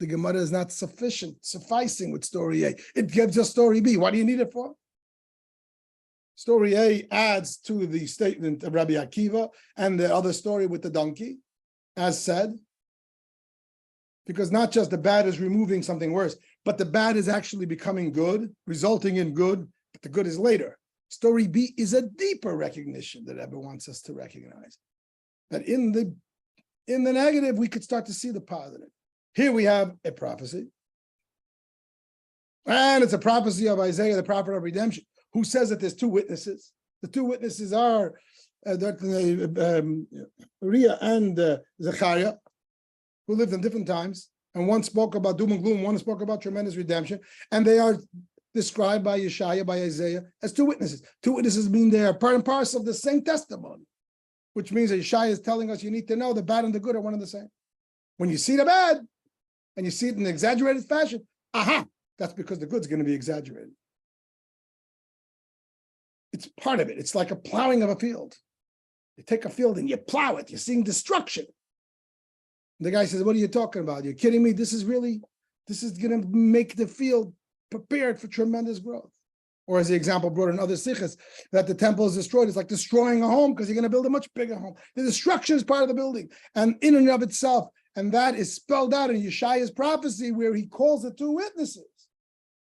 Speaker 1: the Gemara is not sufficing with story A. It gives us story B. What do you need it for? Story A adds to the statement of Rabbi Akiva and the other story with the donkey, as said. Because not just the bad is removing something worse, but the bad is actually becoming good, resulting in good, but the good is later. Story B is a deeper recognition that Rebbe wants us to recognize. That in the negative, we could start to see the positive. Here we have a prophecy. And it's a prophecy of Isaiah, the prophet of redemption, who says that there's two witnesses. The two witnesses are Uriah and Zechariah, who lived in different times. And one spoke about doom and gloom, one spoke about tremendous redemption. And they are described by Yeshaya, by Isaiah, as two witnesses. Two witnesses mean they are part and parcel of the same testimony, which means that Yeshaya is telling us you need to know the bad and the good are one and the same. When you see the bad, and you see it in an exaggerated fashion, that's because the good's going to be exaggerated. It's part of it. It's like a plowing of a field. You take a field and you plow it. You're seeing destruction. The guy says, what are you talking about? You're kidding me? This is going to make the field prepared for tremendous growth. Or as the example brought in other sichas, that the temple is destroyed. It's like destroying a home because you're going to build a much bigger home. The destruction is part of the building. And in and of itself, and that is spelled out in Yeshaya's prophecy where he calls the two witnesses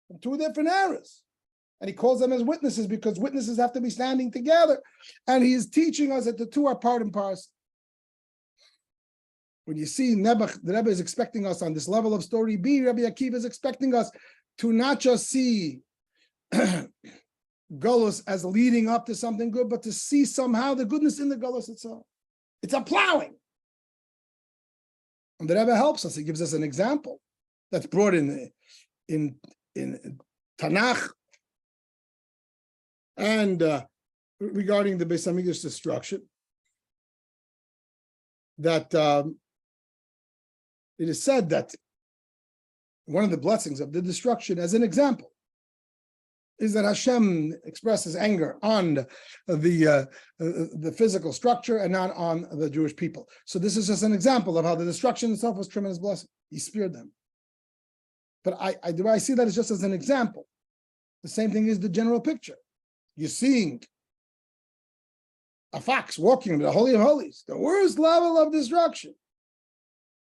Speaker 1: from two different eras. And he calls them as witnesses because witnesses have to be standing together. And he is teaching us that the two are part and parcel. When you see Nebuch, the Rebbe is expecting us on this level of story B, Rabbi Akiva is expecting us to not just see Golus as leading up to something good, but to see somehow the goodness in the Golus itself. It's a plowing. And the Rebbe helps us. He gives us an example that's brought in Tanakh and regarding the Beis Hamikdash destruction, that it is said that one of the blessings of the destruction, as an example, is that Hashem expresses anger on the physical structure and not on the Jewish people. So this is just an example of how the destruction itself was tremendous blessing. He spared them. But I see that as just as an example. The same thing is the general picture. You're seeing a fox walking in the Holy of Holies, the worst level of destruction.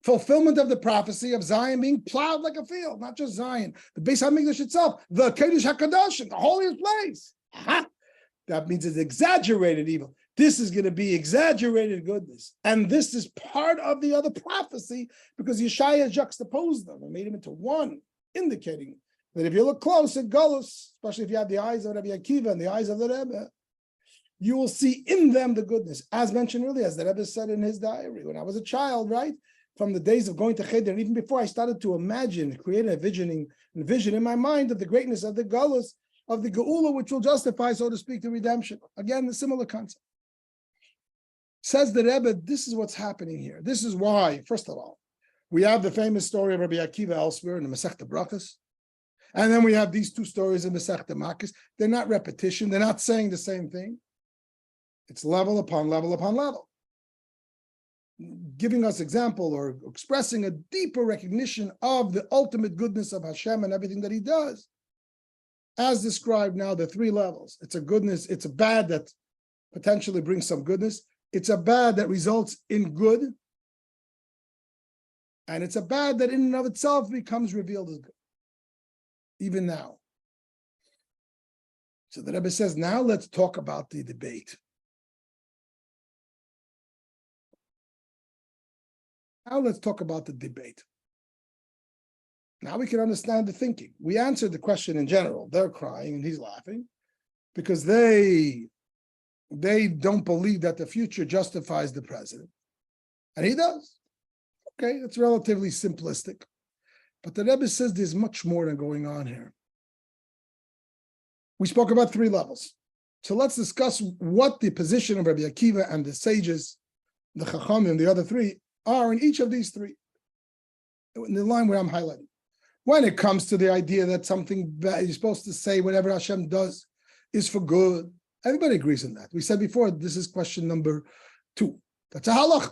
Speaker 1: Fulfillment of the prophecy of Zion being plowed like a field, not just Zion, the Beis Hamikdash itself, the Kodesh HaKadosh, the holiest place. That means it's exaggerated evil. This is going to be exaggerated goodness. And this is part of the other prophecy because Yeshaya juxtaposed them and made them into one, indicating that if you look close at Golus, especially if you have the eyes of Rabbi Akiva and the eyes of the Rebbe, you will see in them the goodness. As mentioned earlier, as the Rebbe said in his diary, when I was a child, right? From the days of going to Cheder, and even before I started to imagine, create a vision in my mind of the greatness of the Golus, of the Geula, which will justify, so to speak, the redemption. Again, the similar concept. Says the Rebbe, this is what's happening here. This is why, first of all, we have the famous story of Rabbi Akiva elsewhere in the Masechta Brachos. And then we have these two stories in Masechta Makos. They're not repetition. They're not saying the same thing. It's level upon level upon level. Giving us example or expressing a deeper recognition of the ultimate goodness of Hashem and everything that he does. As described now, the three levels. It's a goodness, it's a bad that potentially brings some goodness. It's a bad that results in good. And it's a bad that in and of itself becomes revealed as good. Even now. So the Rebbe says, now let's talk about the debate. Now let's talk about the debate. Now we can understand the thinking. We answered the question in general. They're crying and he's laughing because they don't believe that the future justifies the present. And he does. Okay, it's relatively simplistic. But the Rebbe says there's much more than going on here. We spoke about three levels. So let's discuss what the position of Rabbi Akiva and the sages, the Chachamim, the other three, are in each of these three, in the line where I'm highlighting. When it comes to the idea that something bad, you're supposed to say whatever Hashem does is for good, everybody agrees on that. We said before, this is question number 2. That's a halach.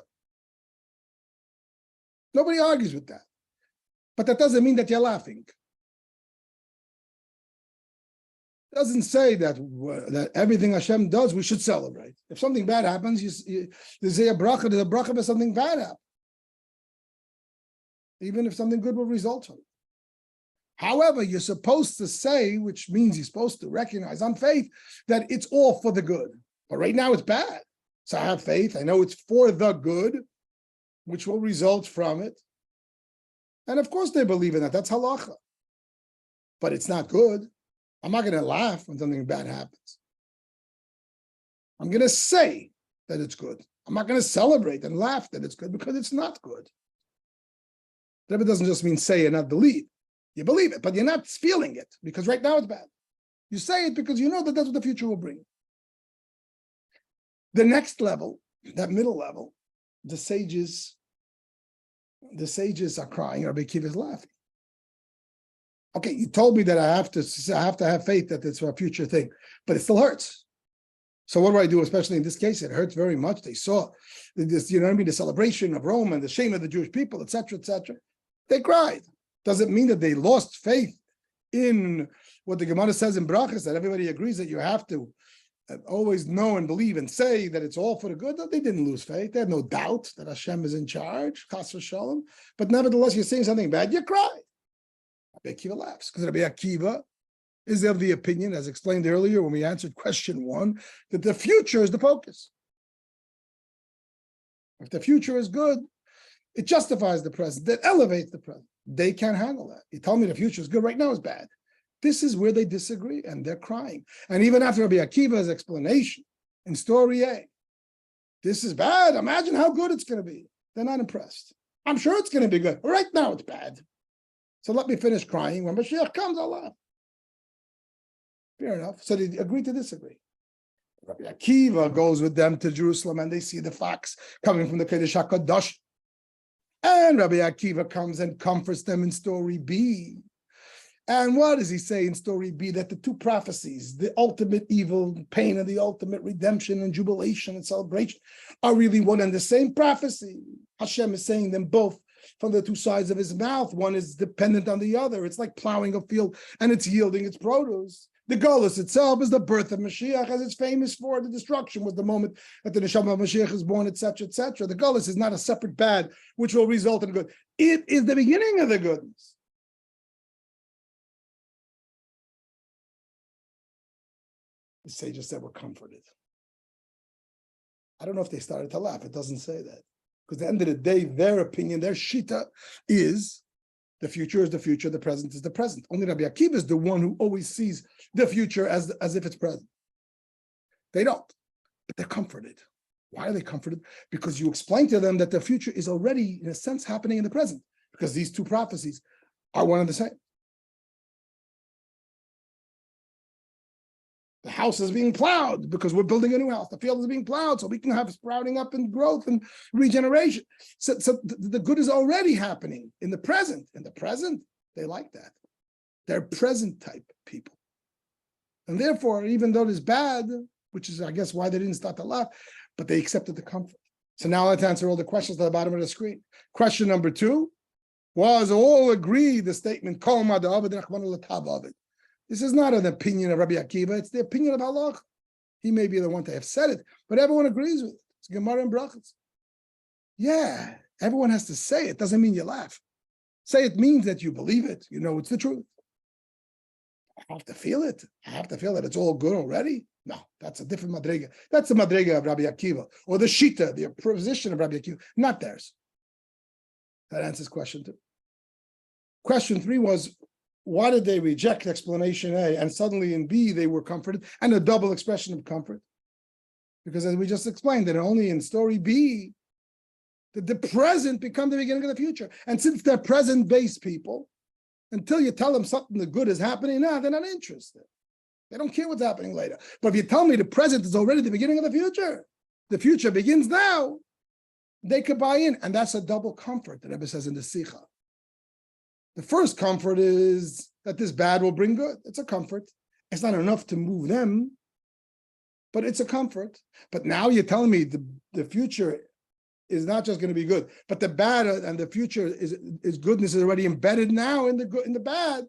Speaker 1: Nobody argues with that. But that doesn't mean that you're laughing. It doesn't say that everything Hashem does, we should celebrate. If something bad happens, you say a bracha, there's a bracha, but something bad happens. even if something good will result from it. However, you're supposed to say, which means you're supposed to recognize on faith that it's all for the good. But right now it's bad. So I have faith. I know it's for the good, which will result from it. And of course they believe in that. That's halacha. But it's not good. I'm not going to laugh when something bad happens. I'm going to say that it's good. I'm not going to celebrate and laugh that it's good because it's not good. That doesn't just mean say and not believe. You believe it, but you're not feeling it because right now it's bad. You say it because you know that that's what the future will bring. The next level, that middle level, the sages are crying. Rabbi Akiva is laughing. Okay, you told me that I have to have faith that it's a future thing, but it still hurts. So what do I do? Especially in this case, it hurts very much. They saw this, you know what I mean, the celebration of Rome and the shame of the Jewish people, etc., etc. They cried. Does it mean that they lost faith in what the Gemara says in Brachas, that everybody agrees that you have to always know and believe and say that it's all for the good? No, they didn't lose faith. They had no doubt that Hashem is in charge, Chas v'Shalom. But nevertheless, you're saying something bad, you cry. Rabbi Akiva laughs, because Rabbi Akiva is of the opinion, as explained earlier when we answered question 1, that the future is the focus. If the future is good, it justifies the present, it elevates the present. They can't handle that. You tell me the future is good, right now is bad. This is where they disagree, and they're crying. And even after Rabbi Akiva's explanation in story A, this is bad, imagine how good it's going to be. They're not impressed. I'm sure it's going to be good. Right now it's bad. So let me finish crying. When Mashiach comes, I'll laugh. Fair enough. So they agree to disagree. Rabbi Akiva goes with them to Jerusalem, and they see the fox coming from the Kodesh HaKadosh. And Rabbi Akiva comes and comforts them in story B. And what does he say in story B? That the two prophecies, the ultimate evil, pain, and the ultimate redemption and jubilation and celebration, are really one and the same prophecy. Hashem is saying them both from the two sides of his mouth. One is dependent on the other. It's like plowing a field and it's yielding its produce. The Golus itself is the birth of Mashiach, as it's famous for. The destruction was the moment that the Nachamu of Mashiach is born, etc., etc. The Golus is not a separate bad, which will result in good. It is the beginning of the goodness. The sages said we're comforted. I don't know if they started to laugh. It doesn't say that. Because at the end of the day, their opinion, their shita is the future is the future, the present is the present. Only Rabbi Akiva is the one who always sees the future as if it's present. They don't, but they're comforted. Why are they comforted? Because you explain to them that the future is already, in a sense, happening in the present, because these two prophecies are one and the same. The house is being plowed because we're building a new house. The field is being plowed so we can have sprouting up and growth and regeneration. So the good is already happening in the present. In the present, they like that. They're present type people. And therefore, even though it is bad, which is, I guess, why they didn't start to laugh, but they accepted the comfort. So now let's answer all the questions at the bottom of the screen. Question number 2 was all agreed the statement, Kol ma da'avad rachmana l'tav. This is not an opinion of Rabbi Akiva, it's the opinion of Allah. He may be the one to have said it, but everyone agrees with it. It's Gemara and Brachas. Yeah, everyone has to say it. Doesn't mean you laugh. Say it means that you believe it. You know it's the truth. I have to feel it. I have to feel that it's all good already. No, that's a different madrega. That's the madrega of Rabbi Akiva, or the shita, the position of Rabbi Akiva, not theirs. That answers question 2. Question 3 was, why did they reject explanation A and suddenly in B they were comforted, and a double expression of comfort? Because as we just explained, that only in story B did the present become the beginning of the future. And since they're present-based people, until you tell them something the good is happening now, they're not interested. They don't care what's happening later. But if you tell me the present is already the beginning of the future begins now, they could buy in. And that's a double comfort, the Rebbe says in the Sicha. The first comfort is that this bad will bring good. It's a comfort. It's not enough to move them, but it's a comfort. But now you're telling me the future is not just going to be good, but the bad and the future is goodness is already embedded now in the good, in the bad.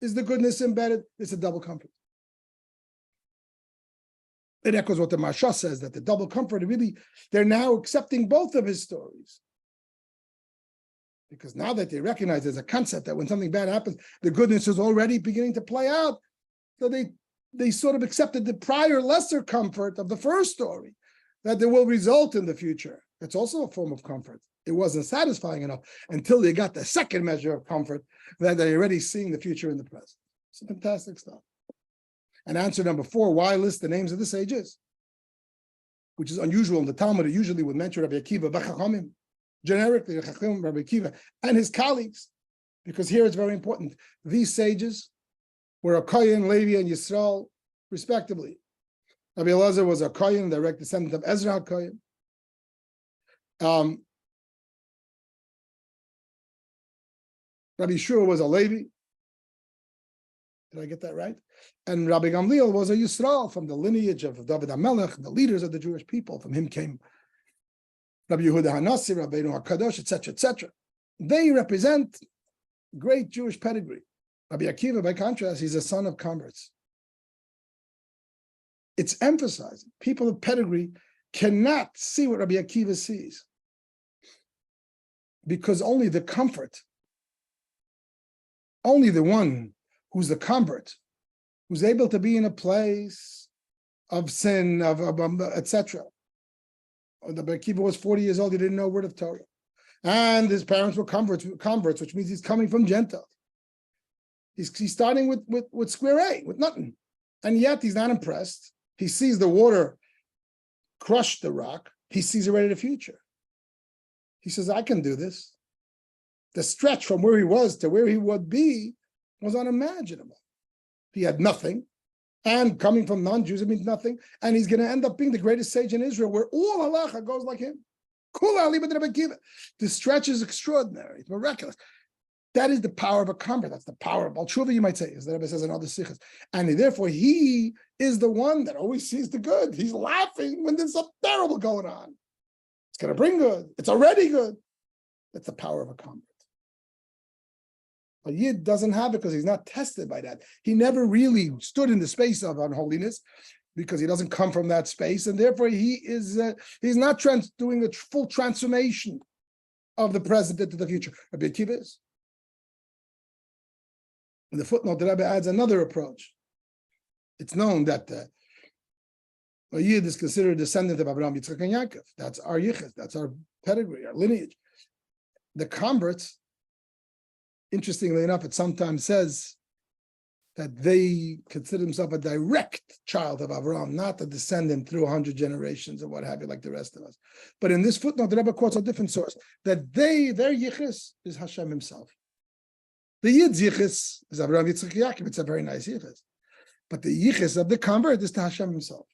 Speaker 1: Is the goodness embedded? It's a double comfort. It echoes what the Marsha says, that the double comfort, really, they're now accepting both of his stories. Because now that they recognize there's a concept that when something bad happens, the goodness is already beginning to play out. So they sort of accepted the prior lesser comfort of the first story, that they will result in the future. It's also a form of comfort. It wasn't satisfying enough until they got the second measure of comfort, that they're already seeing the future in the present. It's fantastic stuff. And answer number 4, why list the names of the sages? Which is unusual in the Talmud. It usually would mention Rabbi Akiva, B'chachamim, generically, Rabbi Akiva, and his colleagues, because here it's very important. These sages were a Kohen, Levi, and Yisrael, respectively. Rabbi Elazar was a Kohen, direct descendant of Ezra Kohen. Rabbi Shua was a Levi. Did I get that right? And Rabbi Gamliel was a Yisrael from the lineage of David HaMelech, the leaders of the Jewish people. From him came Rabbi Yehuda HaNassi, Rabbi HaKadosh, etc., etc. They represent great Jewish pedigree. Rabbi Akiva, by contrast, he's a son of converts. It's emphasizing people of pedigree cannot see what Rabbi Akiva sees, because only the comfort, only the one who's the convert, who's able to be in a place of sin, etc. Rabbi Akiva was 40 years old, he didn't know a word of Torah. And his parents were converts, which means he's coming from Gentiles. He's starting with square A, with nothing. And yet he's not impressed. He sees the water crush the rock. He sees already the future. He says, I can do this. The stretch from where he was to where he would be was unimaginable. He had nothing, and coming from non-Jews, it means nothing, and he's going to end up being the greatest sage in Israel, where all halacha goes like him. The stretch is extraordinary. It's miraculous. That is the power of a convert. That's the power of Baltshuva, you might say, as the Rabbi says in other Sichas. And therefore, he is the one that always sees the good. He's laughing when there's something terrible going on. It's going to bring good. It's already good. That's the power of a convert. A Yid doesn't have it because he's not tested by that. He never really stood in the space of unholiness because he doesn't come from that space, and therefore he's not doing a full transformation of the present into the future. Rabbi Akiva is. In the footnote, the Rabbi adds another approach. It's known that a Yid is considered a descendant of Abraham, Yitzchak, and Yaakov. That's our yichus. That's our pedigree, our lineage. The converts, interestingly enough, it sometimes says that they consider themselves a direct child of Avraham, not a descendant through 100 generations or what have you, like the rest of us. But in this footnote, the Rebbe quotes a different source, that their yichus is Hashem himself. The Yid's yichus is Avraham, Yitzchak, Yaakov. It's a very nice yichus. But the yichus of the convert is to Hashem himself.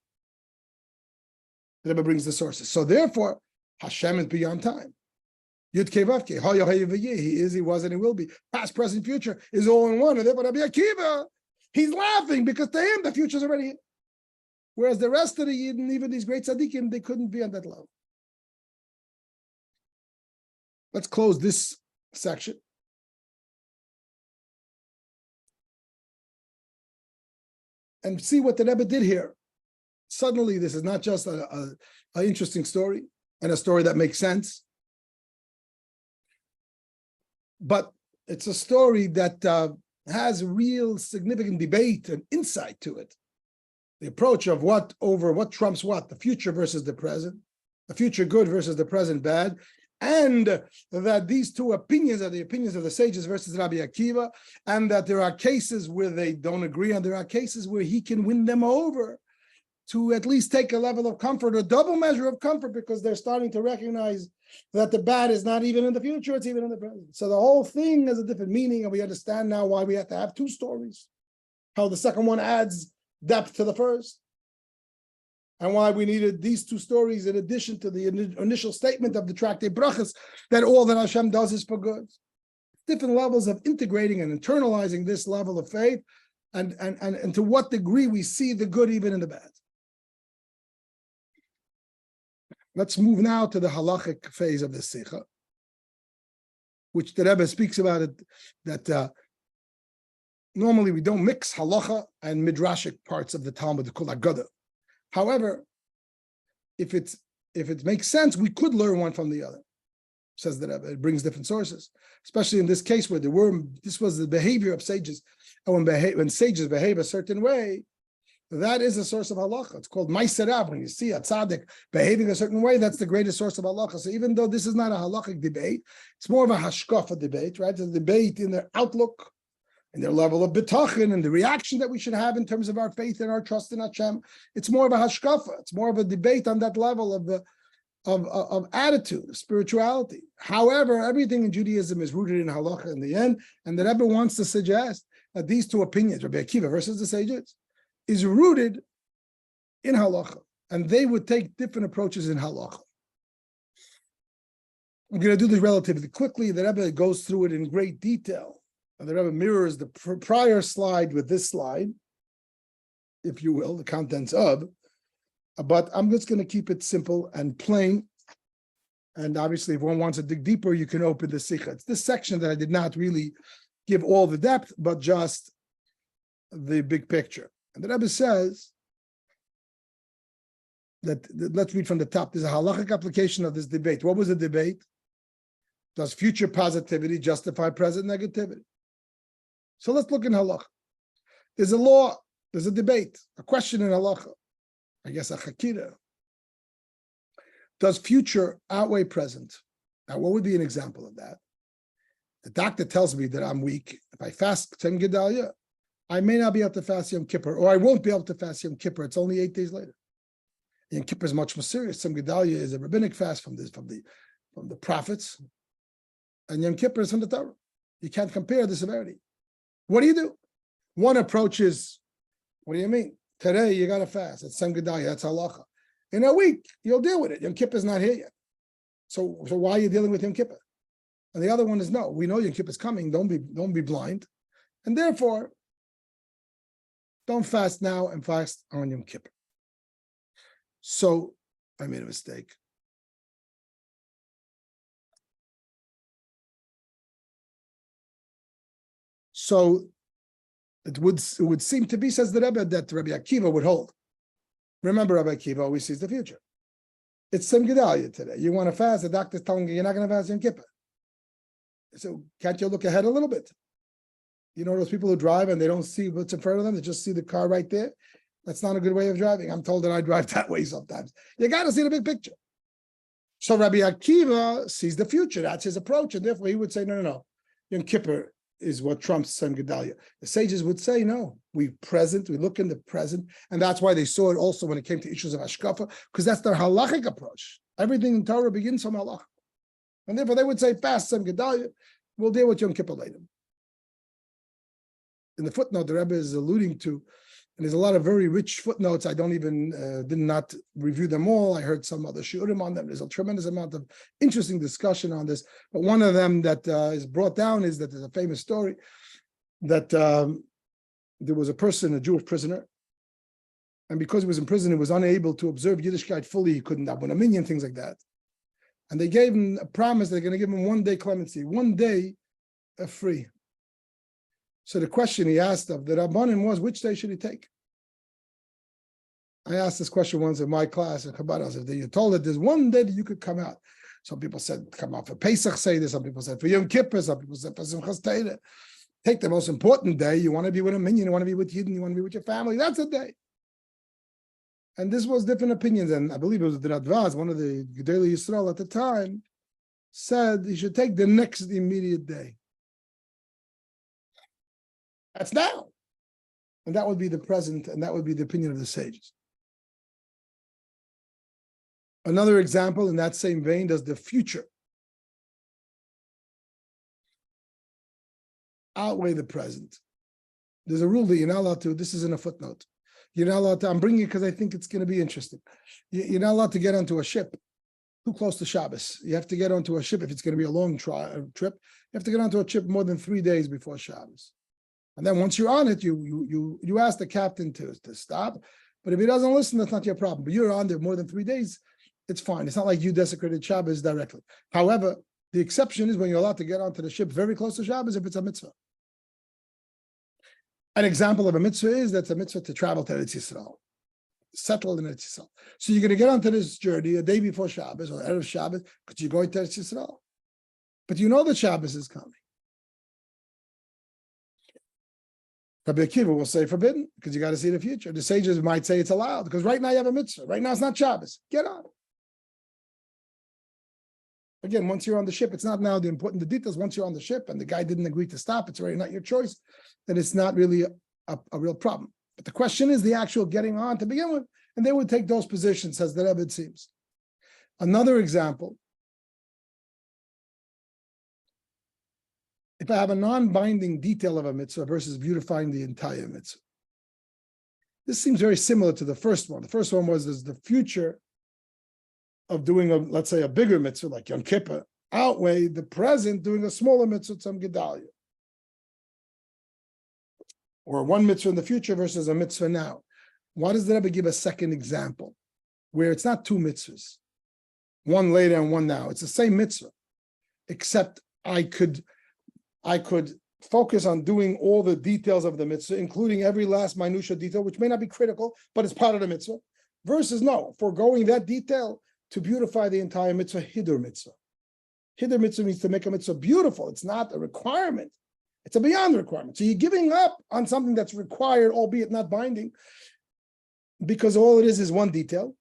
Speaker 1: The Rebbe brings the sources. So therefore, Hashem is beyond time. Yud Kei Vav Kei, he is, he was, and he will be. Past, present, future is all in one. And therefore, Rabbi Akiva, he's laughing because to him the future is already here. Whereas the rest of the Yid, and even these great tzaddikim, they couldn't be on that level. Let's close this section. And see what the Rebbe did here. Suddenly, this is not just an interesting story and a story that makes sense, but it's a story that has real significant debate and insight to it. The approach of what trumps what, the future versus the present, the future good versus the present bad, and that these two opinions are the opinions of the sages versus Rabbi Akiva, and that there are cases where they don't agree, and there are cases where he can win them over to at least take a level of comfort, a double measure of comfort, because they're starting to recognize that the bad is not even in the future, it's even in the present. So the whole thing has a different meaning, and we understand now why we have to have two stories, how the second one adds depth to the first, and why we needed these two stories in addition to the initial statement of the Tractate Brachas, that all that Hashem does is for good. Different levels of integrating and internalizing this level of faith, and to what degree we see the good even in the bad. Let's move now to the halachic phase of the Sicha, which the Rebbe speaks about it, that normally we don't mix halacha and midrashic parts of the Talmud, the Kol HaGadah. However, if it makes sense, we could learn one from the other. says the Rebbe. It brings different sources, especially in this case where this was the behavior of sages. And when sages behave a certain way, that is a source of halacha. It's called Maiserav. When you see a tzaddik behaving a certain way, that's the greatest source of halacha. So even though this is not a halachic debate, it's more of a hashkafa debate, right? It's a debate in their outlook, in their level of bitachon, and the reaction that we should have in terms of our faith and our trust in Hashem. It's more of a hashkafa. It's more of a debate on that level of attitude, of spirituality. However, everything in Judaism is rooted in halacha in the end, and the Rebbe wants to suggest that these two opinions, Rabbi Akiva versus the sages, is rooted in halacha, and they would take different approaches in halacha. I'm going to do this relatively quickly. The Rebbe goes through it in great detail, and the Rebbe mirrors the prior slide with this slide, if you will, the contents of. But I'm just going to keep it simple and plain. And obviously, if one wants to dig deeper, you can open the Sicha. It's this section that I did not really give all the depth, but just the big picture. And the Rebbe says that, let's read from the top. There's a halachic application of this debate. What was the debate? Does future positivity justify present negativity? So let's look in halacha. There's a law, there's a debate, a question in halacha. I guess a chakira. Does future outweigh present? Now, what would be an example of that? The doctor tells me that I'm weak. If I fast 10 Gedalia, I may not be able to fast Yom Kippur, or I won't be able to fast Yom Kippur. It's only 8 days later. Yom Kippur is much more serious. Some Gedalia is a rabbinic fast from the prophets, and Yom Kippur is from the Torah. You can't compare the severity. What do? One approach is, what do you mean? Today you got to fast. It's Sem Gedalia. That's halacha. In a week you'll deal with it. Yom Kippur is not here yet. So why are you dealing with Yom Kippur? And the other one is no. We know Yom Kippur is coming. Don't be blind, and therefore don't fast now and fast on Yom Kippur. So I made a mistake. So it would seem to be, says the Rebbe, that Rabbi Akiva would hold. Remember, Rabbi Akiva always sees the future. It's Sem Gedalia today. You want to fast, the doctor's telling you you're not going to fast Yom Kippur. So can't you look ahead a little bit? You know those people who drive and they don't see what's in front of them, they just see the car right there? That's not a good way of driving. I'm told that I drive that way sometimes. You got to see the big picture. So Rabbi Akiva sees the future. That's his approach. And therefore he would say, no. Yom Kippur is what trumps Sem Gedalia. The sages would say, no, we look in the present. And that's why they saw it also when it came to issues of Hashkafa, because that's their halachic approach. Everything in Torah begins from halach. And therefore they would say, fast Sem Gedalia, we'll deal with Yom Kippur later. In the footnote, the Rebbe is alluding to, and there's a lot of very rich footnotes. I did not review them all. I heard some other shiurim on them. There's a tremendous amount of interesting discussion on this. But one of them that is brought down is that there's a famous story that there was a person, a Jewish prisoner, and because he was in prison, he was unable to observe Yiddishkeit fully. He couldn't have a minyan, things like that. And they gave him a promise they're going to give him 1 day clemency, 1 day free. So the question he asked of the Rabbanim was, which day should he take? I asked this question once in my class in Chabad. I said, you told that there's 1 day that you could come out. Some people said, come out for Pesach Seder. Some people said for Yom Kippur. Some people said for Simchas Torah. Take the most important day. You want to be with a minyan. You want to be with Yidden. You want to be with your family. That's a day. And this was different opinions. And I believe it was the Radvaz, one of the Gedolei Yisrael at the time, said he should take the next immediate day. That's now. And that would be the present, and that would be the opinion of the sages. Another example in that same vein, does the future outweigh the present? There's a rule that you're not allowed to, this is in a footnote. You're not allowed to, I'm bringing it because I think it's going to be interesting. You're not allowed to get onto a ship too close to Shabbos. You have to get onto a ship, if it's going to be a long trip, you have to get onto a ship more than 3 days before Shabbos. And then once you're on it, you ask the captain to stop. But if he doesn't listen, that's not your problem. But you're on there more than 3 days, it's fine. It's not like you desecrated Shabbos directly. However, the exception is when you're allowed to get onto the ship very close to Shabbos if it's a mitzvah. An example of a mitzvah is that's a mitzvah to travel to Eretz Yisrael, settle in Eretz Yisrael. So you're going to get onto this journey a day before Shabbos or Erev Shabbos because you're going to Eretz Yisrael. but you know that Shabbos is coming. Rabbi Akiva will say forbidden because you got to see the future. The sages might say it's allowed because right now you have a mitzvah. Right now it's not Shabbos. Get on. Again, once you're on the ship, it's not now the important the details. Once you're on the ship and the guy didn't agree to stop, it's already not your choice. Then it's not really a real problem. But the question is the actual getting on to begin with, and they would take those positions as the Rebbe it seems. Another example. If I have a non-binding detail of a mitzvah versus beautifying the entire mitzvah. This seems very similar to the first one. The first one was the future of doing let's say a bigger mitzvah like Yom Kippur outweigh the present doing a smaller mitzvah, some Gedalia. Or one mitzvah in the future versus a mitzvah now. Why does the Rebbe give a second example where it's not two mitzvahs, one later and one now? It's the same mitzvah, except I could focus on doing all the details of the mitzvah, including every last minutia detail, which may not be critical, but it's part of the mitzvah, versus no, foregoing that detail to beautify the entire mitzvah, hidur mitzvah. Hidur mitzvah means to make a mitzvah beautiful. It's not a requirement. It's a beyond requirement. So you're giving up on something that's required, albeit not binding, because all it is one detail.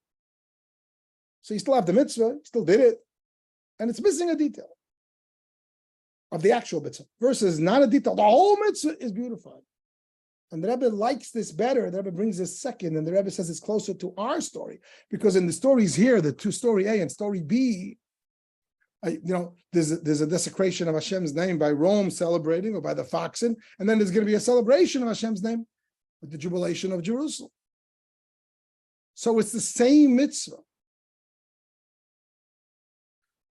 Speaker 1: So you still have the mitzvah, you still did it, and it's missing a detail of the actual mitzvah versus not a detail. The whole mitzvah is beautified. And the Rebbe likes this better. The Rebbe brings this second, and the Rebbe says it's closer to our story because in the stories here, the two story A and story B, there's a desecration of Hashem's name by Rome celebrating or by the Foxen, and then there's going to be a celebration of Hashem's name with the jubilation of Jerusalem. So it's the same mitzvah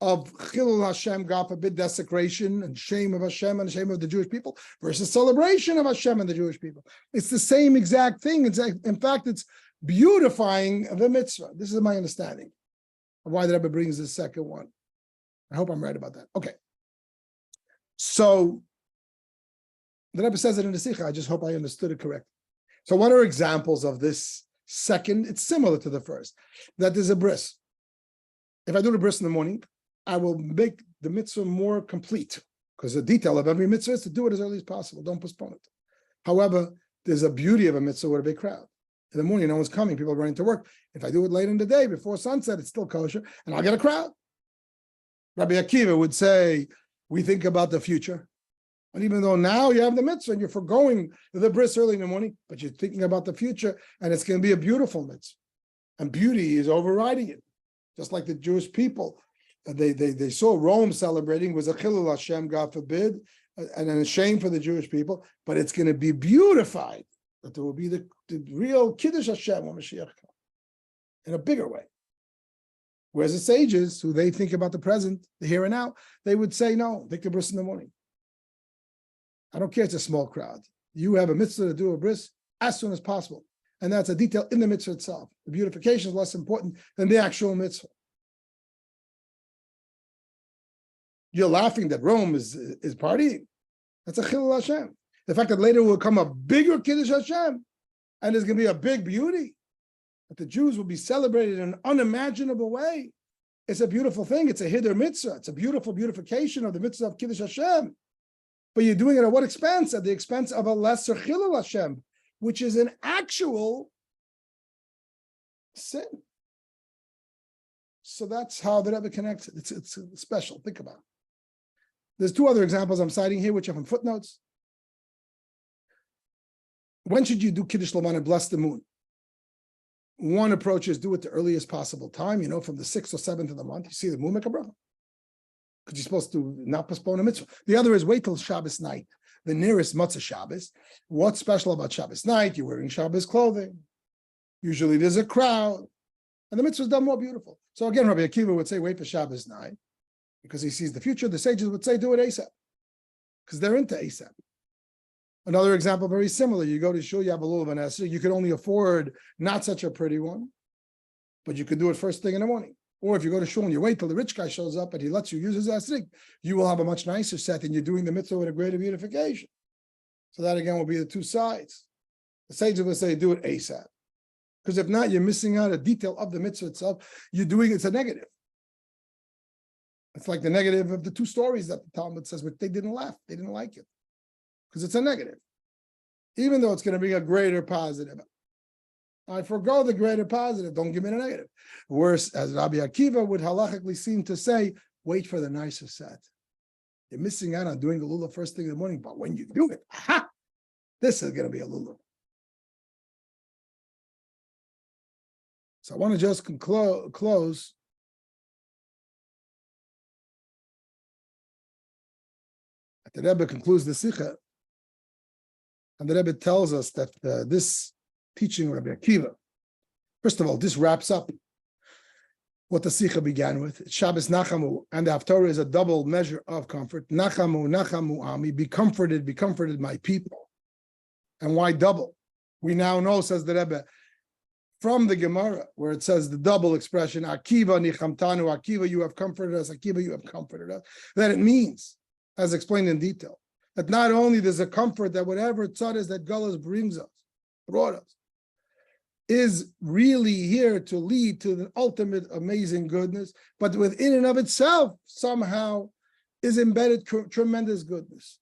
Speaker 1: of Chilul Hashem, God forbid, desecration and shame of Hashem and shame of the Jewish people versus celebration of Hashem and the Jewish people. It's the same exact thing. In fact, it's beautifying the mitzvah. This is my understanding of why the Rebbe brings this second one. I hope I'm right about that. Okay. So the Rebbe says it in the Sicha. I just hope I understood it correctly. So what are examples of this second? It's similar to the first. That there's a bris. If I do the bris in the morning, I will make the mitzvah more complete because the detail of every mitzvah is to do it as early as possible. Don't postpone it. However, there's a beauty of a mitzvah with a big crowd. In the morning, no one's coming. People are running to work. If I do it late in the day before sunset, it's still kosher, and I'll get a crowd. Rabbi Akiva would say, we think about the future. And even though now you have the mitzvah and you're foregoing the bris early in the morning, but you're thinking about the future, and it's going to be a beautiful mitzvah. And beauty is overriding it. Just like the Jewish people. They saw Rome celebrating was a chilul Hashem, God forbid, and a shame for the Jewish people, but it's going to be beautified, that there will be the real Kiddush Hashem when Mashiach comes in a bigger way. Whereas the sages, who they think about the present, the here and now, they would say, no, take the bris in the morning. I don't care, it's a small crowd. You have a mitzvah to do a bris as soon as possible. And that's a detail in the mitzvah itself. The beautification is less important than the actual mitzvah. You're laughing that Rome is partying. That's a chilul Hashem. The fact that later will come a bigger Kiddush Hashem, and there's going to be a big beauty, that the Jews will be celebrated in an unimaginable way. It's a beautiful thing. It's a hidur mitzvah. It's a beautiful beautification of the mitzvah of Kiddush Hashem. But you're doing it at what expense? At the expense of a lesser chilul Hashem, which is an actual sin. So that's how the Rebbe connects it. It's special. Think about it. There's two other examples I'm citing here, which are from footnotes. When should you do Kiddush Lavan and bless the moon? One approach is do it the earliest possible time, from the 6th or 7th of the month. You see the moon, make a bracha. Because you're supposed to not postpone a mitzvah. The other is wait till Shabbos night, the nearest Matzah Shabbos. What's special about Shabbos night? You're wearing Shabbos clothing. Usually there's a crowd. And the mitzvah is done more beautiful. So again, Rabbi Akiva would say wait for Shabbos night because he sees the future. The sages would say do it ASAP because they're into ASAP. Another example, very similar. You go to shul, you have a lulav and esrog. You can only afford not such a pretty one, but you could do it first thing in the morning. Or if you go to shul and you wait till the rich guy shows up and he lets you use his esrog, you will have a much nicer set and you're doing the mitzvah with a greater beautification. So that again will be the two sides. The sages will say do it ASAP. Because if not, you're missing out a detail of the mitzvah itself. You're doing it's a negative. It's like the negative of the two stories that the Talmud says, which they didn't laugh. They didn't like it because it's a negative, even though it's going to bring a greater positive. I forgo the greater positive. Don't give me the negative. Worse, as Rabbi Akiva would halachically seem to say, wait for the nicer set. You're missing out on doing the lulav first thing in the morning, but when you do it, aha, this is going to be a lulav. So I want to just close. The Rebbe concludes the Sicha, and the Rebbe tells us that this teaching of Rabbi Akiva, first of all, this wraps up what the Sicha began with. It's Shabbos Nachamu, and the Haftorah is a double measure of comfort. Nachamu, Nachamu Ami, be comforted, my people. And why double? We now know, says the Rebbe, from the Gemara, where it says the double expression, Akiva nichamtanu, Akiva, you have comforted us, Akiva, you have comforted us, that it means, as explained in detail, that not only there's a comfort that whatever tzadis that Gullus brought us, is really here to lead to the ultimate amazing goodness, but within and of itself somehow is embedded tremendous goodness.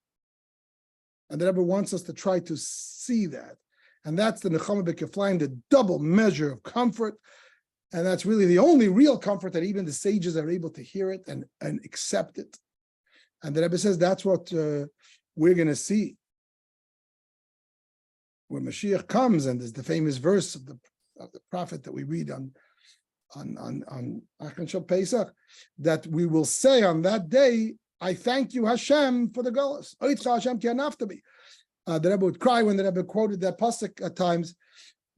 Speaker 1: And the Rebbe wants us to try to see that. And that's the Nachamu b'Keflayim, the double measure of comfort. And that's really the only real comfort that even the sages are able to hear it and accept it. And the Rebbe says that's what we're going to see when Mashiach comes. And there's the famous verse of the prophet that we read on Achan Shel Pesach, that we will say on that day, I thank you, Hashem, for the Gullus. The Rebbe would cry when the Rebbe quoted that pasuk at times.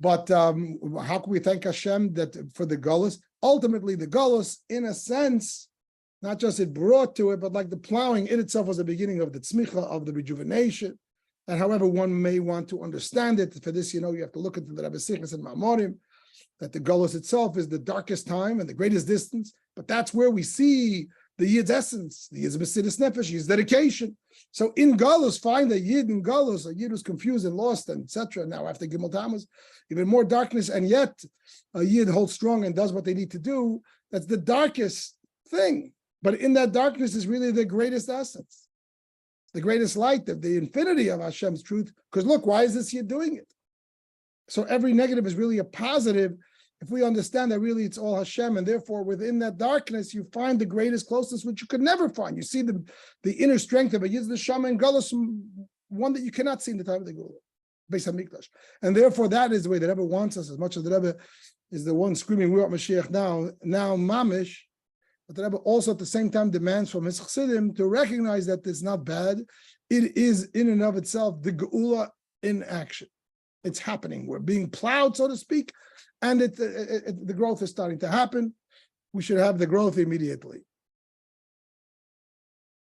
Speaker 1: But how can we thank Hashem that for the Gullus? Ultimately, the Gullus, in a sense, not just it brought to it, but like the plowing in itself was the beginning of the tzmicha, of the rejuvenation. And however one may want to understand it, for this, you have to look into the Rebbe Sichas and Ma'amorim, that the Gullus itself is the darkest time and the greatest distance. But that's where we see the Yid's essence, the Yid's Mesidus Nefesh, his dedication. So in Gullus, find a Yid in Gullus, a Yid who's confused and lost, and etc. Now after Gimel Tammuz, even more darkness, and yet a Yid holds strong and does what they need to do. That's the darkest thing. But in that darkness is really the greatest essence, the greatest light, of the infinity of Hashem's truth. Because look, why is this Yid doing it? So every negative is really a positive if we understand that really it's all Hashem, and therefore within that darkness you find the greatest closeness which you could never find. You see the inner strength of a Yid Neshama and Gullus, one that you cannot see in the time of the Gula, Beis Hamikdash. And therefore that is the way the Rebbe wants us, as much as the Rebbe is the one screaming, we're at Mashiach now mamish, but the Rebbe also at the same time demands from his chassidim to recognize that it's not bad. It is in and of itself the Geula in action. It's happening. We're being plowed, so to speak, and the growth is starting to happen. We should have the growth immediately.